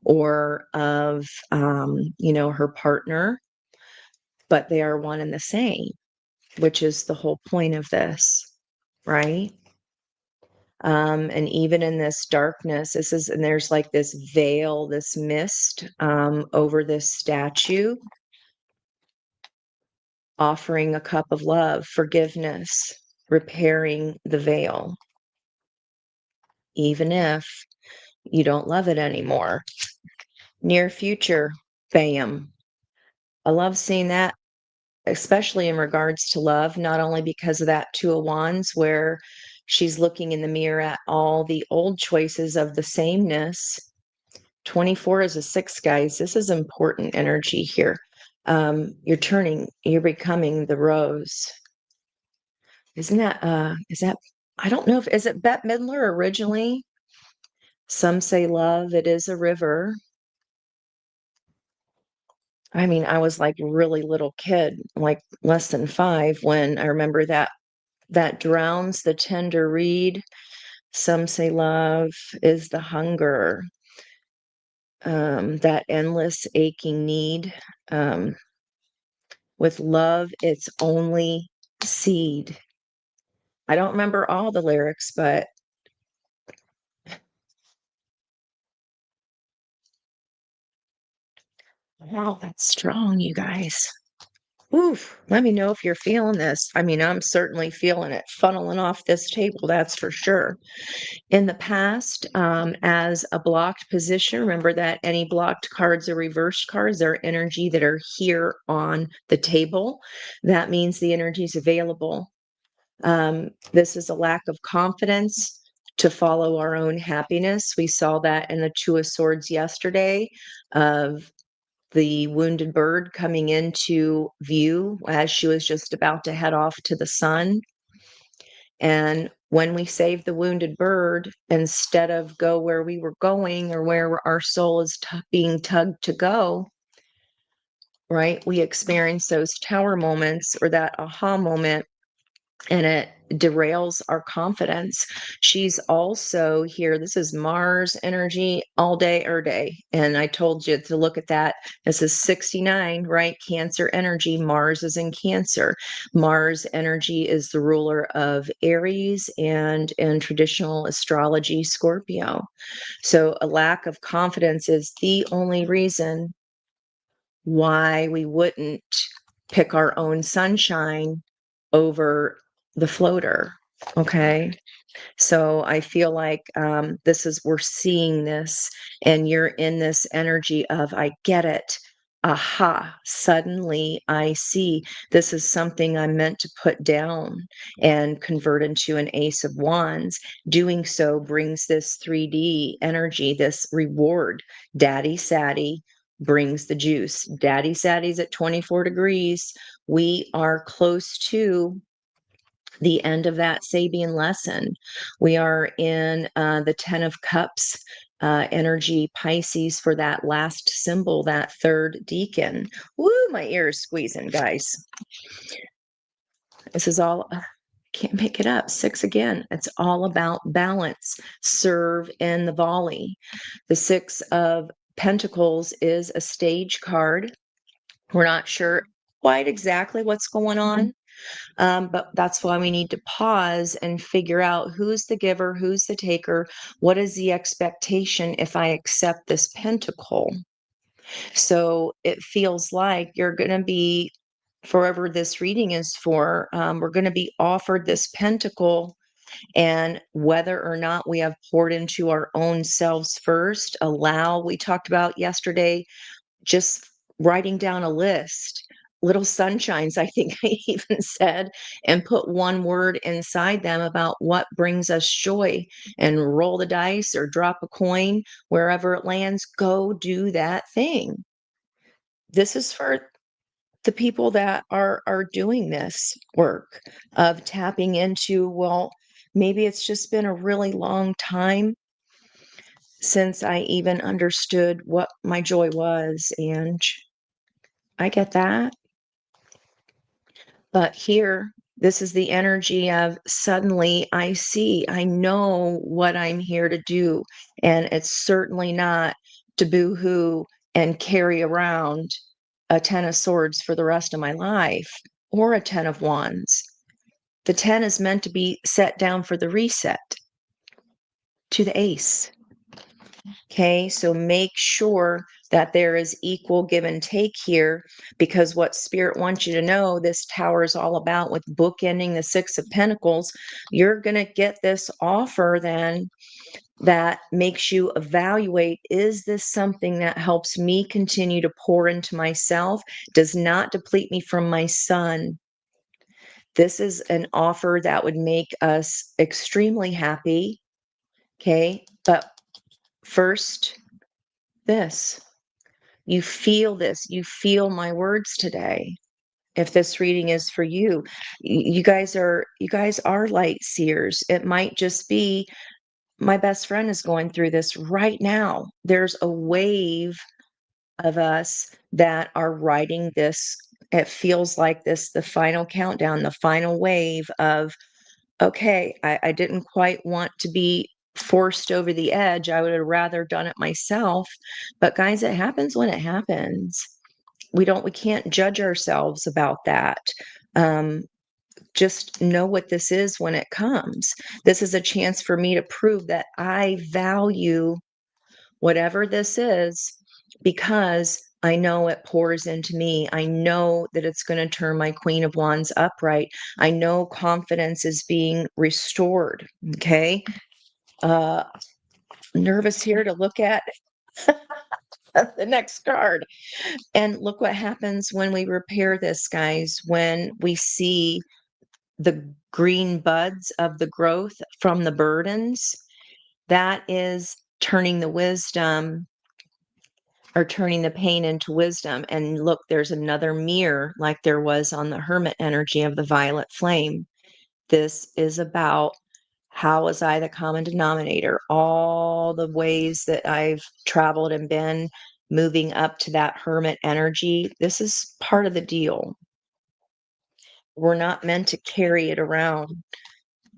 S1: or of, her partner, but they are one and the same, which is the whole point of this, right? And even in this darkness, and there's like this veil, this mist over this statue, offering a cup of love, forgiveness, repairing the veil, even if you don't love it anymore. Near future, bam. I love seeing that, especially in regards to love, not only because of that Two of Wands, where she's looking in the mirror at all the old choices of the sameness. 24 is a 6, guys. This is important energy here. You're becoming the rose. Isn't that, I don't know is it Bette Midler originally? Some say love, it is a river. I mean, I was like really little kid, like less than 5, when I remember that drowns the tender reed. Some say love is the hunger, that endless aching need. With love, it's only seed. I don't remember all the lyrics, but wow, that's strong, you guys. Oof, let me know if you're feeling this. I mean, I'm certainly feeling it funneling off this table, that's for sure. In the past, as a blocked position, remember that any blocked cards or reversed cards are energy that are here on the table. That means the energy is available. This is a lack of confidence to follow our own happiness. We saw that in the Two of Swords yesterday, of the wounded bird coming into view as she was just about to head off to the sun. And when we save the wounded bird, instead of go where we were going or where our soul is being tugged to go, right? We experience those tower moments or that aha moment, and it derails our confidence. She's also here. This is Mars energy all day, every day. And I told you to look at that. This is 69, right? Cancer energy. Mars is in Cancer. Mars energy is the ruler of Aries and in traditional astrology, Scorpio. So a lack of confidence is the only reason why we wouldn't pick our own sunshine over the floater. Okay. So I feel like we're seeing this, and you're in this energy of, I get it. Aha, suddenly I see this is something I'm meant to put down and convert into an Ace of Wands. Doing so brings this 3D energy, this reward. Daddy Saddy brings the juice. Daddy Saddy's at 24 degrees. We are close to the end of that Sabian lesson. We are in the 10 of Cups energy, Pisces, for that last symbol, that third deacon. Woo, my ear is squeezing, guys. This is all, can't make it up. 6 again. It's all about balance, serve in the volley. The 6 of Pentacles is a stage card. We're not sure quite exactly what's going on. But that's why we need to pause and figure out who's the giver, who's the taker, what is the expectation if I accept this pentacle. So it feels like you're going to be, forever this reading is for, we're going to be offered this pentacle. And whether or not we have poured into our own selves first, we talked about yesterday, just writing down a list, little sunshines, I think I even said, and put one word inside them about what brings us joy, and roll the dice or drop a coin wherever it lands. Go do that thing. This is for the people that are doing this work of tapping into, well, maybe it's just been a really long time since I even understood what my joy was, and I get that. But here, this is the energy of suddenly I know what I'm here to do. And it's certainly not to boo-hoo and carry around a 10 of swords for the rest of my life, or a 10 of wands. The 10 is meant to be set down for the reset to the ace. Okay, so make sure that there is equal give and take here, because what Spirit wants you to know, this tower is all about, with bookending the Six of Pentacles. You're going to get this offer then that makes you evaluate, is this something that helps me continue to pour into myself, does not deplete me from my son? This is an offer that would make us extremely happy. Okay, but first, this. You feel this. You feel my words today. If this reading is for you, you guys are light seers. It might just be, my best friend is going through this right now. There's a wave of us that are riding this. It feels like this, the final countdown, the final wave of, okay, I didn't quite want to be forced over the edge. I would have rather done it myself. But guys, it happens when it happens. We can't judge ourselves about that. Um, just know what this is when it comes. This is a chance for me to prove that I value whatever this is, because I know it pours into me. I know that it's going to turn my Queen of Wands upright. I know confidence is being restored. Okay. Uh, Nervous here to look at the next card. And look what happens when we repair this, guys, when we see the green buds of the growth from the burdens. That is turning the wisdom, or turning the pain into wisdom. And look, there's another mirror, like there was on the Hermit energy of the violet flame. This is about, how was I the common denominator? All the ways that I've traveled and been moving up to that Hermit energy. This is part of the deal. We're not meant to carry it around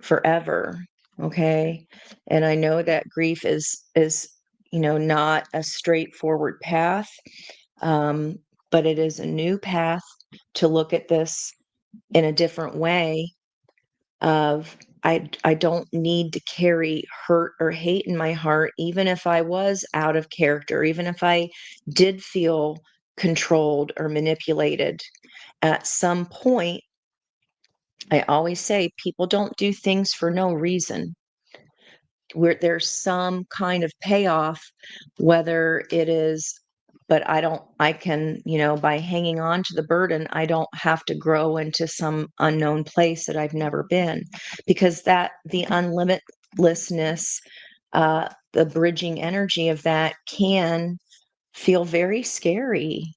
S1: forever. Okay. And I know that grief is, not a straightforward path. Um, but it is a new path to look at this in a different way of, I don't need to carry hurt or hate in my heart, even if I was out of character, even if I did feel controlled or manipulated. At some point, I always say, people don't do things for no reason. Where there's some kind of payoff, whether it is, but I can, by hanging on to the burden, I don't have to grow into some unknown place that I've never been, because the unlimitlessness, the bridging energy of that can feel very scary.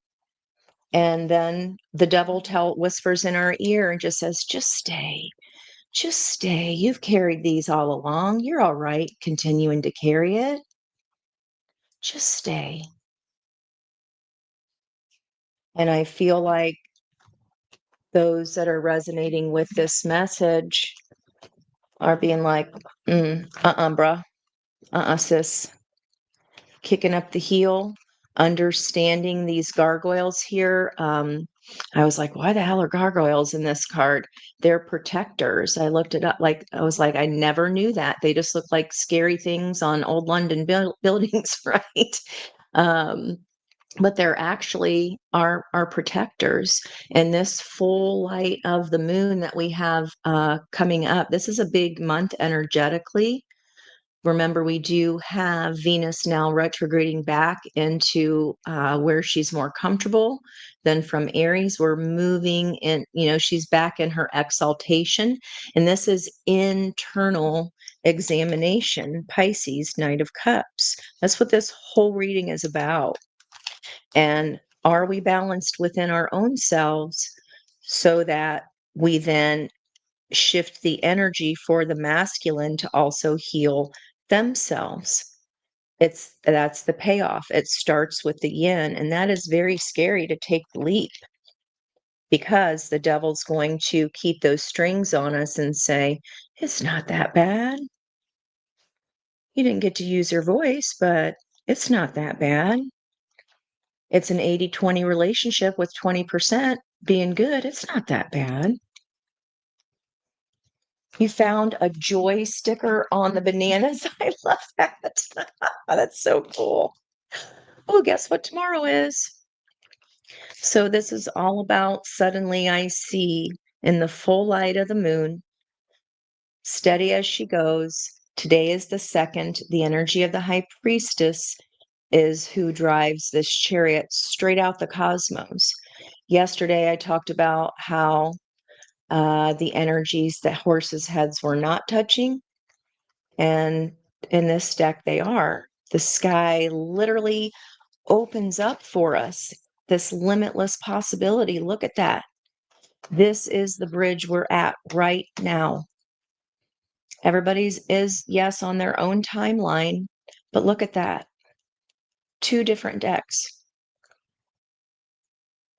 S1: And then the devil whispers in our ear and just says, just stay. Just stay. You've carried these all along. You're all right continuing to carry it. Just stay. And I feel like those that are resonating with this message are being like, bruh, sis, kicking up the heel. understanding these gargoyles here. I was like, why the hell are gargoyles in this card? They're protectors. I looked it up. Like, I was like, I never knew that. They just look like scary things on old London buildings, right? Um, but they're actually our protectors. And this full light of the moon that we have coming up, this is a big month energetically. Remember, we do have Venus now retrograding back into where she's more comfortable. Then from Aries, we're moving in, she's back in her exaltation. And this is internal examination, Pisces, Knight of Cups. That's what this whole reading is about. And are we balanced within our own selves so that we then shift the energy for the masculine to also heal themselves? That's the payoff. It starts with the yin, and that is very scary to take the leap, because the devil's going to keep those strings on us and say, it's not that bad. You didn't get to use your voice, but it's not that bad. It's an 80-20 relationship with 20% being good. It's not that bad. You found a joy sticker on the bananas. I love that. That's so cool. Oh, guess what tomorrow is? So this is all about suddenly I see in the full light of the moon, steady as she goes. Today is the second. The energy of the high priestess is who drives this chariot straight out the cosmos. Yesterday, I talked about how the energies that horses' heads were not touching. And in this deck, they are. The sky literally opens up for us, this limitless possibility. Look at that. This is the bridge we're at right now. Everybody's is, yes, on their own timeline, but look at that. 2 different decks.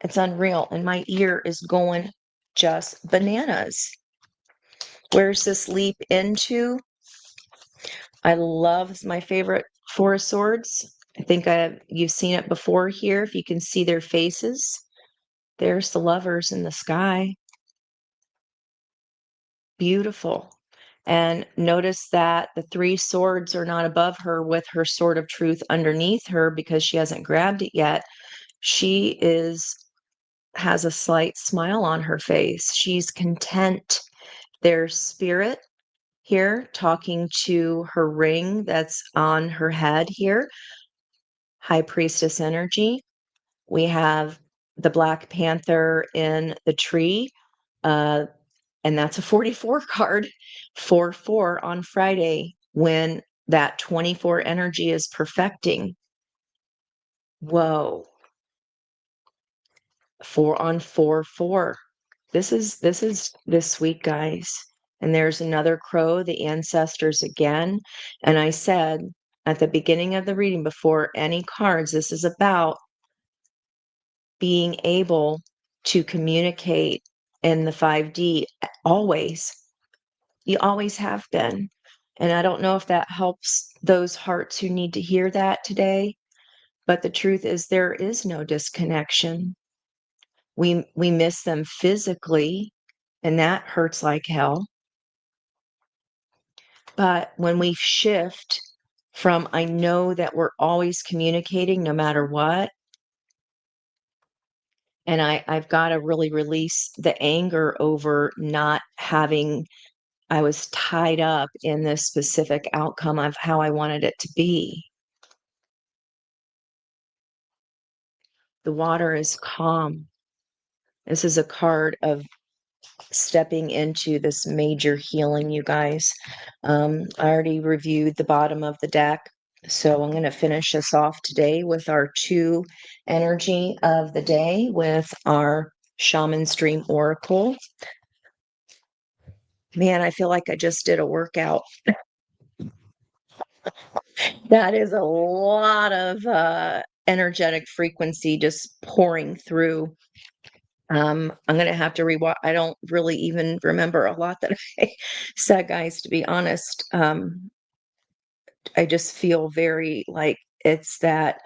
S1: It's unreal. And my ear is going just bananas. Where's this leap into? I love my favorite Four of Swords. I think you've seen it before here. If you can see their faces, there's the lovers in the sky. Beautiful. And notice that the 3 swords are not above her with her sword of truth underneath her because she hasn't grabbed it yet. She has a slight smile on her face. She's content. There's spirit here talking to her ring that's on her head here. High priestess energy. We have the Black Panther in the tree. And that's a 44 card, 4-4 on Friday, when that 24 energy is perfecting. Whoa. 4 on 4-4. This is this week, guys. And there's another crow, the ancestors again. And I said at the beginning of the reading, before any cards, this is about being able to communicate in the 5D always. You always have been. And I don't know if that helps those hearts who need to hear that today, but the truth is there is no disconnection. We miss them physically, and that hurts like hell. But when we shift from I know that we're always communicating no matter what, and I've got to really release the anger over not having, I was tied up in this specific outcome of how I wanted it to be. The water is calm. This is a card of stepping into this major healing, you guys. I already reviewed the bottom of the deck, so I'm going to finish us off today with our 2 energy of the day with our Shaman Stream Oracle. Man, I feel like I just did a workout. That is a lot of energetic frequency just pouring through. I'm gonna have to rewatch. I don't really even remember a lot that I said, guys, to be honest. I just feel very like it's that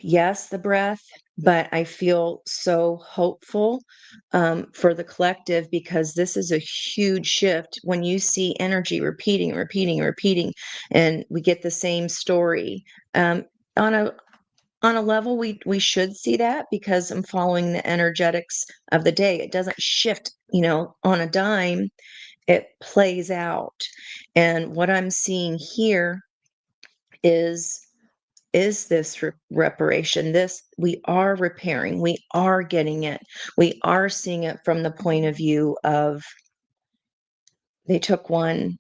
S1: Yes, the breath, but I feel so hopeful for the collective because this is a huge shift when you see energy repeating, repeating, repeating, and we get the same story. On a level, we should see that because I'm following the energetics of the day. It doesn't shift, on a dime. It plays out, and what I'm seeing here is this reparation. This we are repairing, we are getting it, we are seeing it from the point of view of they took one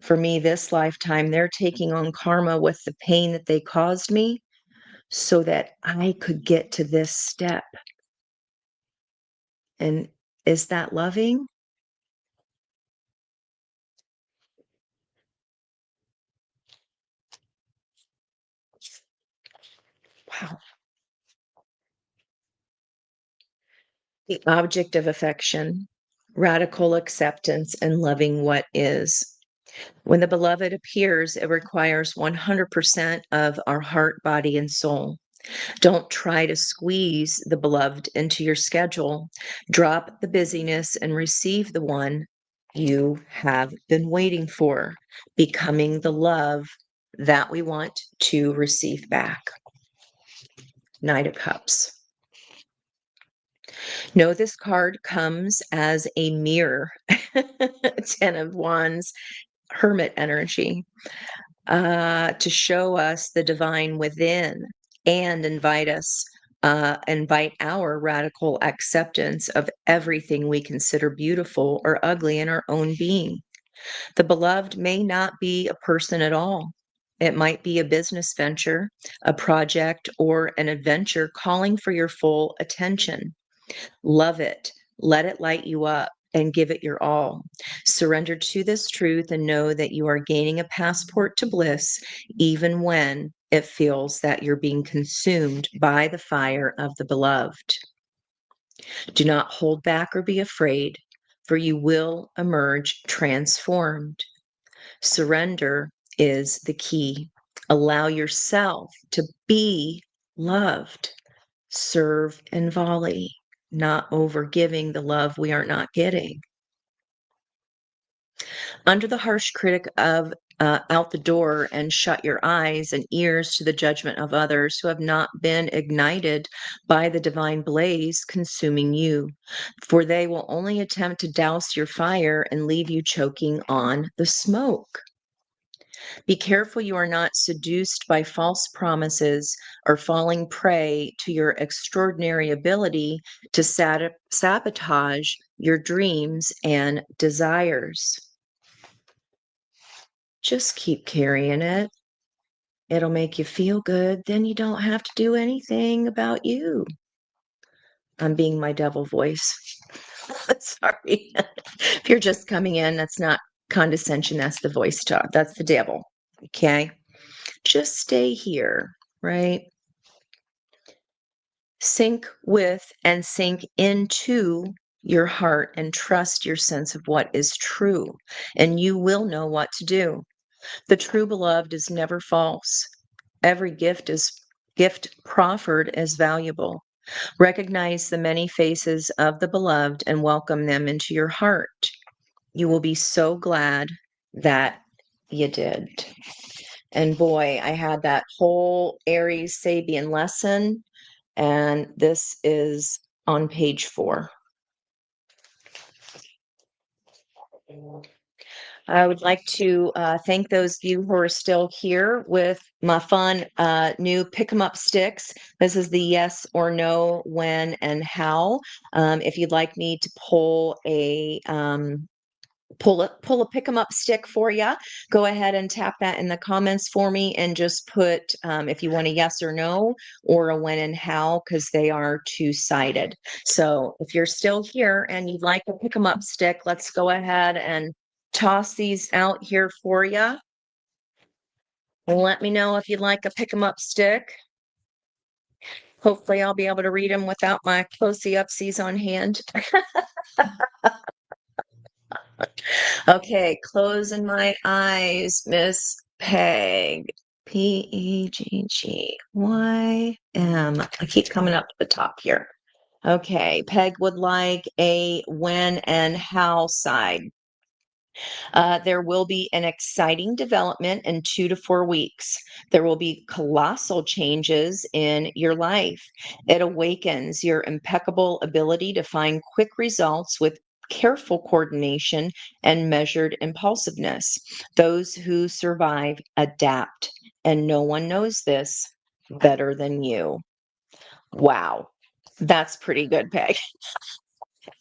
S1: for me this lifetime. They're taking on karma with the pain that they caused me so that I could get to this step. And is that loving? Wow. The object of affection, radical acceptance, and loving what is. When the beloved appears, it requires 100% of our heart, body, and soul. Don't try to squeeze the beloved into your schedule. Drop the busyness and receive the one you have been waiting for, becoming the love that we want to receive back. Knight of Cups. No, this card comes as a mirror. Ten of Wands, Hermit energy. To show us the divine within and invite our radical acceptance of everything we consider beautiful or ugly in our own being. The beloved may not be a person at all. It might be a business venture, a project, or an adventure calling for your full attention. Love it. Let it light you up and give it your all. Surrender to this truth and know that you are gaining a passport to bliss, even when it feels that you're being consumed by the fire of the beloved. Do not hold back or be afraid, for you will emerge transformed. Surrender is the key. Allow yourself to be loved. Serve and volley, not over giving the love we are not getting. Under the harsh critic of out the door and shut your eyes and ears to the judgment of others who have not been ignited by the divine blaze consuming you, for they will only attempt to douse your fire and leave you choking on the smoke. Be careful you are not seduced by false promises or falling prey to your extraordinary ability to sabotage your dreams and desires. Just keep carrying it. It'll make you feel good. Then you don't have to do anything about you. I'm being my devil voice. Sorry. If you're just coming in, that's not condescension. That's the voice talk. That's the devil. Okay. Just stay here, right? Sink with and sink into your heart and trust your sense of what is true, and you will know what to do. The true beloved is never false. Every gift proffered is valuable. Recognize the many faces of the beloved and welcome them into your heart. You will be so glad that you did. And boy, I had that whole Aries Sabian lesson, and this is on page 4. I would like to thank those of you who are still here with my fun new pick 'em up sticks. This is the yes or no, when, and how. If you'd like me to pull a pick 'em up stick for you, go ahead and tap that in the comments for me and just put if you want a yes or no or a when and how, because they are two-sided. So if you're still here and you'd like a pick 'em up stick, let's go ahead and toss these out here for you. And let me know if you'd like a pick 'em up stick. Hopefully I'll be able to read them without my closey-upsies on hand. Okay, closing my eyes, Miss Peg. P-E-G-G-Y-M. I keep coming up to the top here. Okay, Peg would like a when and how side. There will be an exciting development in 2 to 4 weeks. There will be colossal changes in your life. It awakens your impeccable ability to find quick results with careful coordination and measured impulsiveness. Those who survive adapt, and no one knows this better than you. Wow. That's pretty good, Peg.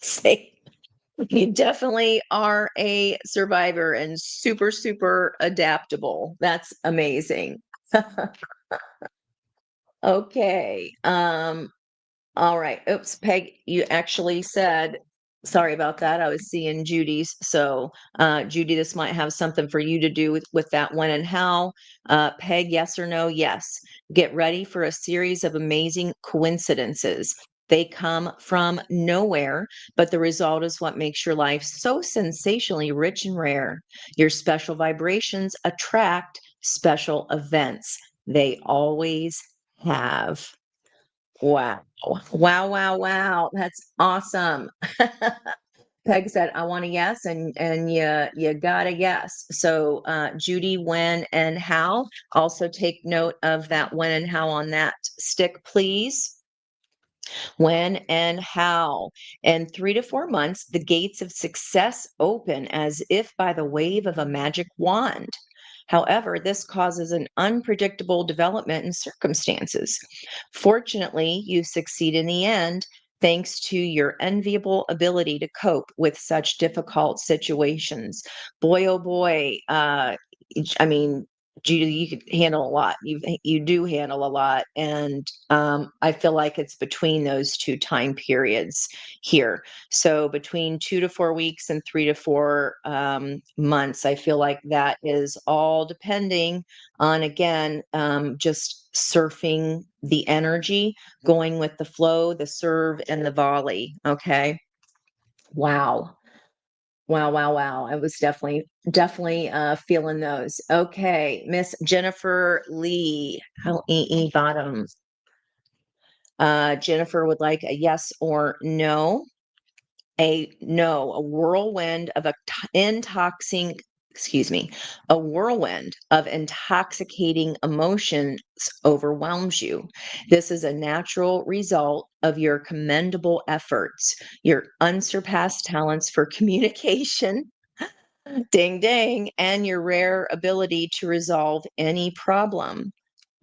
S1: Say you definitely are a survivor and super, super adaptable. That's amazing. Okay. All right. Oops, Peg, you actually said, sorry about that. I was seeing Judy's. So, Judy, this might have something for you to do with that when and how. Peg, yes or no? Yes. Get ready for a series of amazing coincidences. They come from nowhere, but the result is what makes your life so sensationally rich and rare. Your special vibrations attract special events. They always have. Wow. Wow, wow, wow. That's awesome. Peg said, I want a yes, and you got a yes. So Judy, when and how. Also take note of that when and how on that stick, please. When and how. In 3 to 4 months, the gates of success open as if by the wave of a magic wand. However, this causes an unpredictable development in circumstances. Fortunately, you succeed in the end thanks to your enviable ability to cope with such difficult situations. Boy, oh boy, I mean, Judy, you could handle a lot. You do handle a lot, and I feel like it's between those two time periods here. So between 2 to 4 weeks and 3 to 4 months, I feel like that is all depending on again just surfing the energy, going with the flow, the serve, and the volley. Okay, wow. Wow, wow, wow. I was definitely feeling those. Okay, Miss Jennifer Lee, how bottom. Jennifer would like a yes or no. A no, a whirlwind of intoxicating, excuse me, a whirlwind of intoxicating emotions overwhelms you. This is a natural result of your commendable efforts, your unsurpassed talents for communication. Ding ding, and your rare ability to resolve any problem.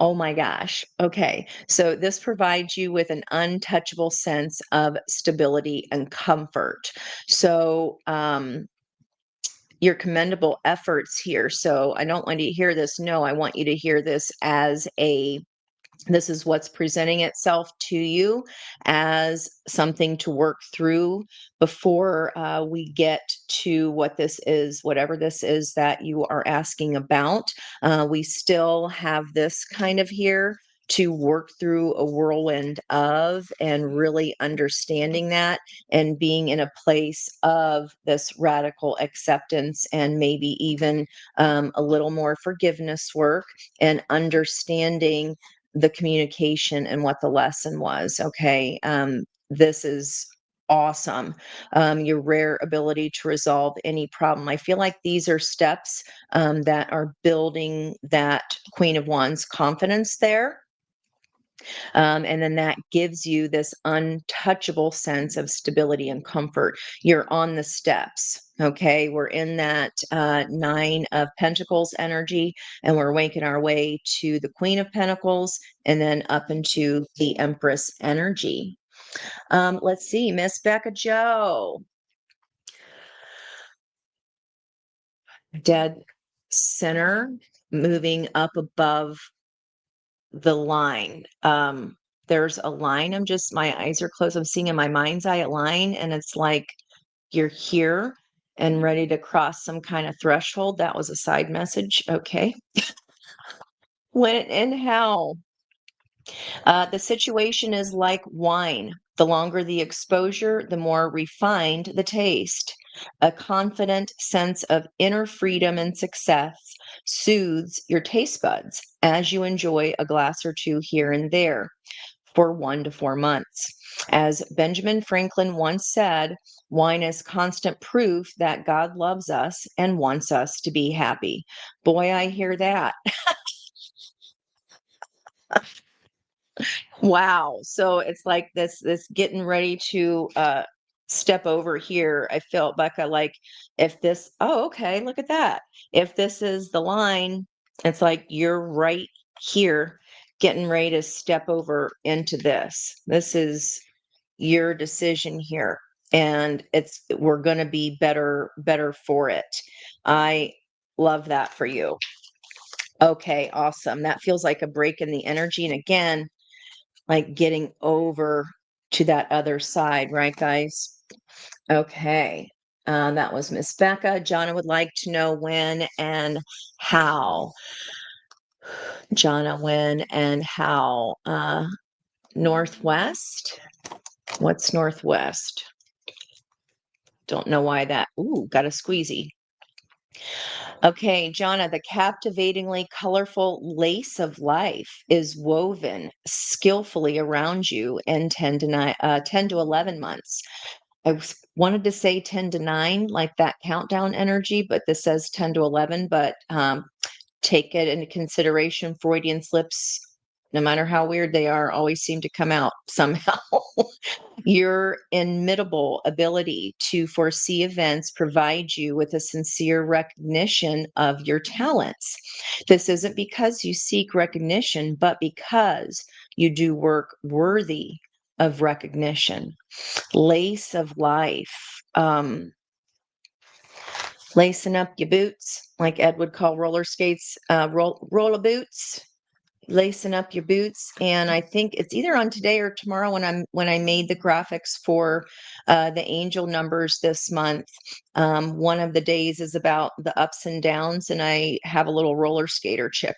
S1: Oh my gosh. Okay. So this provides you with an untouchable sense of stability and comfort. So, your commendable efforts here. So I don't want you to hear this. No, I want you to hear this as a this is what's presenting itself to you as something to work through before we get to what this is, whatever this is that you are asking about. We still have this kind of here to work through a whirlwind of and really understanding that and being in a place of this radical acceptance and maybe even a little more forgiveness work and understanding the communication and what the lesson was. Okay. This is awesome. Your rare ability to resolve any problem. I feel like these are steps that are building that Queen of Wands confidence there. And then that gives you this untouchable sense of stability and comfort. You're on the steps. Okay, we're in that Nine of Pentacles energy, and we're making our way to the Queen of Pentacles and then up into the Empress energy. Let's see, Miss Becca Joe. Dead center, moving up above the line. There's a line. My eyes are closed. I'm seeing in my mind's eye a line, and it's like you're here and ready to cross some kind of threshold. That was a side message. Okay. When and how? The situation is like wine. The longer the exposure, the more refined the taste. A confident sense of inner freedom and success soothes your taste buds as you enjoy a glass or two here and there for 1 to 4 months. As Benjamin Franklin once said, wine is constant proof that God loves us and wants us to be happy. Boy, I hear that. Wow. So it's like this getting ready to step over here. I felt Becca like if this oh okay, look at that. If this is the line, it's like you're right here getting ready to step over into this. This is your decision here. And we're gonna be better for it. I love that for you. Okay, awesome. That feels like a break in the energy. And again, like getting over to that other side, right, guys? Okay. That was Miss Becca. Jonna would like to know when and how. Jonna, when and how. Northwest? What's Northwest? Don't know why that. Ooh, got a squeezy. Okay, Jonna, the captivatingly colorful lace of life is woven skillfully around you in 10 to 11 months. Wanted to say 10 to 9, like that countdown energy, but this says 10 to 11. But take it into consideration. Freudian slips, no matter how weird they are, always seem to come out somehow. Your inimitable ability to foresee events provides you with a sincere recognition of your talents. This isn't because you seek recognition, but because you do work worthy of recognition. Lace of life. Lacing up your boots, like Ed would call roller skates, roller boots, lacing up your boots. And I think it's either on today or tomorrow when I made the graphics for the angel numbers this month. One of the days is about the ups and downs, and I have a little roller skater chick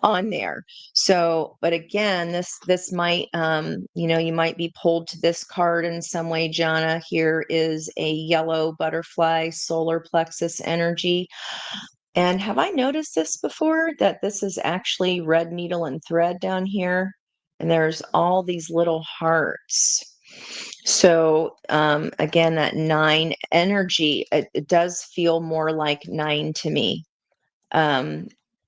S1: on there. So, but again, this might you might be pulled to this card in some way. Jana, here is a yellow butterfly solar plexus energy. And have I noticed this before, that this is actually red needle and thread down here? And there's all these little hearts. So again, that 9 energy, it does feel more like 9 to me.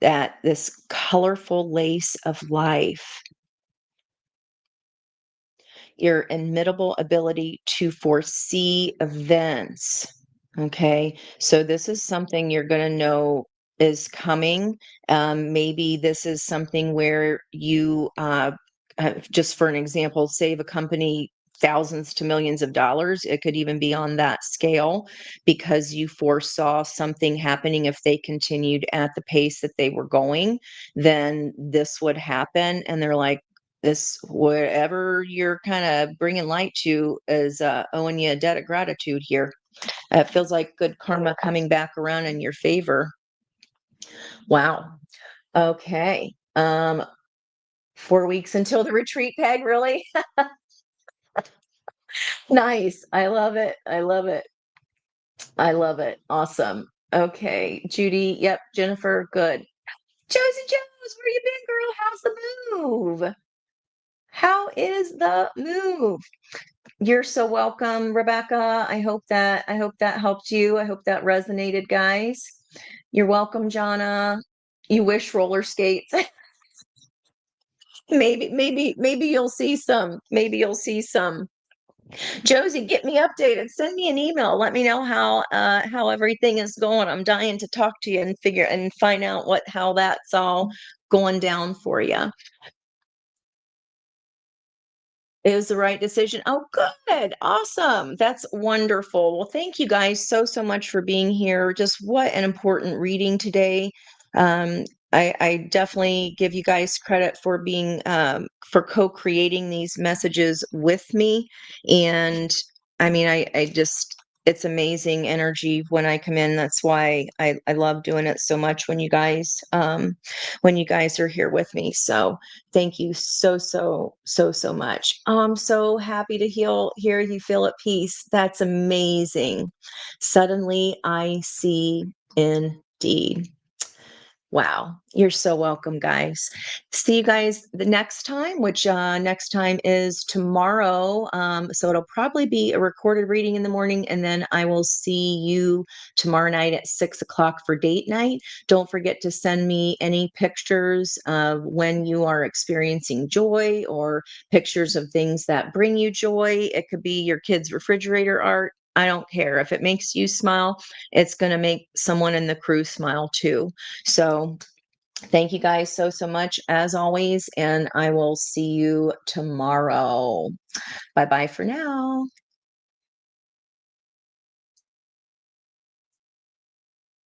S1: That this colorful lace of life, your inimitable ability to foresee events. Okay. So this is something you're going to know is coming. Maybe this is something where you, just for an example, save a company thousands to millions of dollars. It could even be on that scale because you foresaw something happening. If they continued at the pace that they were going, then this would happen. And they're like, this, whatever you're kind of bringing light to, is owing you a debt of gratitude here. It feels like good karma coming back around in your favor. Wow. Okay. 4 weeks until the retreat, Peg, really? Nice. I love it. I love it. I love it. Awesome. Okay. Judy. Yep. Jennifer. Good. Josie Jones, where you been, girl? How's the move? How is the move? You're so welcome, Rebecca. I hope that helped you. I hope that resonated, guys. You're welcome, Jonna. You wish roller skates. Maybe you'll see some. Maybe you'll see some. Josie, get me updated. Send me an email. Let me know how everything is going. I'm dying to talk to you and figure and find out how that's all going down for you. It was the right decision. Oh, good. Awesome. That's wonderful. Well, thank you guys so much for being here. Just what an important reading today. Um, I definitely give you guys credit for being for co-creating these messages with me. And I mean, I just it's amazing energy when I come in. That's why I love doing it so much when you guys are here with me. So thank you so much. Oh, I'm so happy to hear you feel at peace. That's amazing. Suddenly I see indeed. Wow. You're so welcome, guys. See you guys the next time, which next time is tomorrow. So it'll probably be a recorded reading in the morning, and then I will see you tomorrow night at 6 o'clock for date night. Don't forget to send me any pictures of when you are experiencing joy or pictures of things that bring you joy. It could be your kids' refrigerator art. I don't care. If it makes you smile, it's going to make someone in the crew smile too. So thank you guys so much as always, and I will see you tomorrow. Bye bye for now.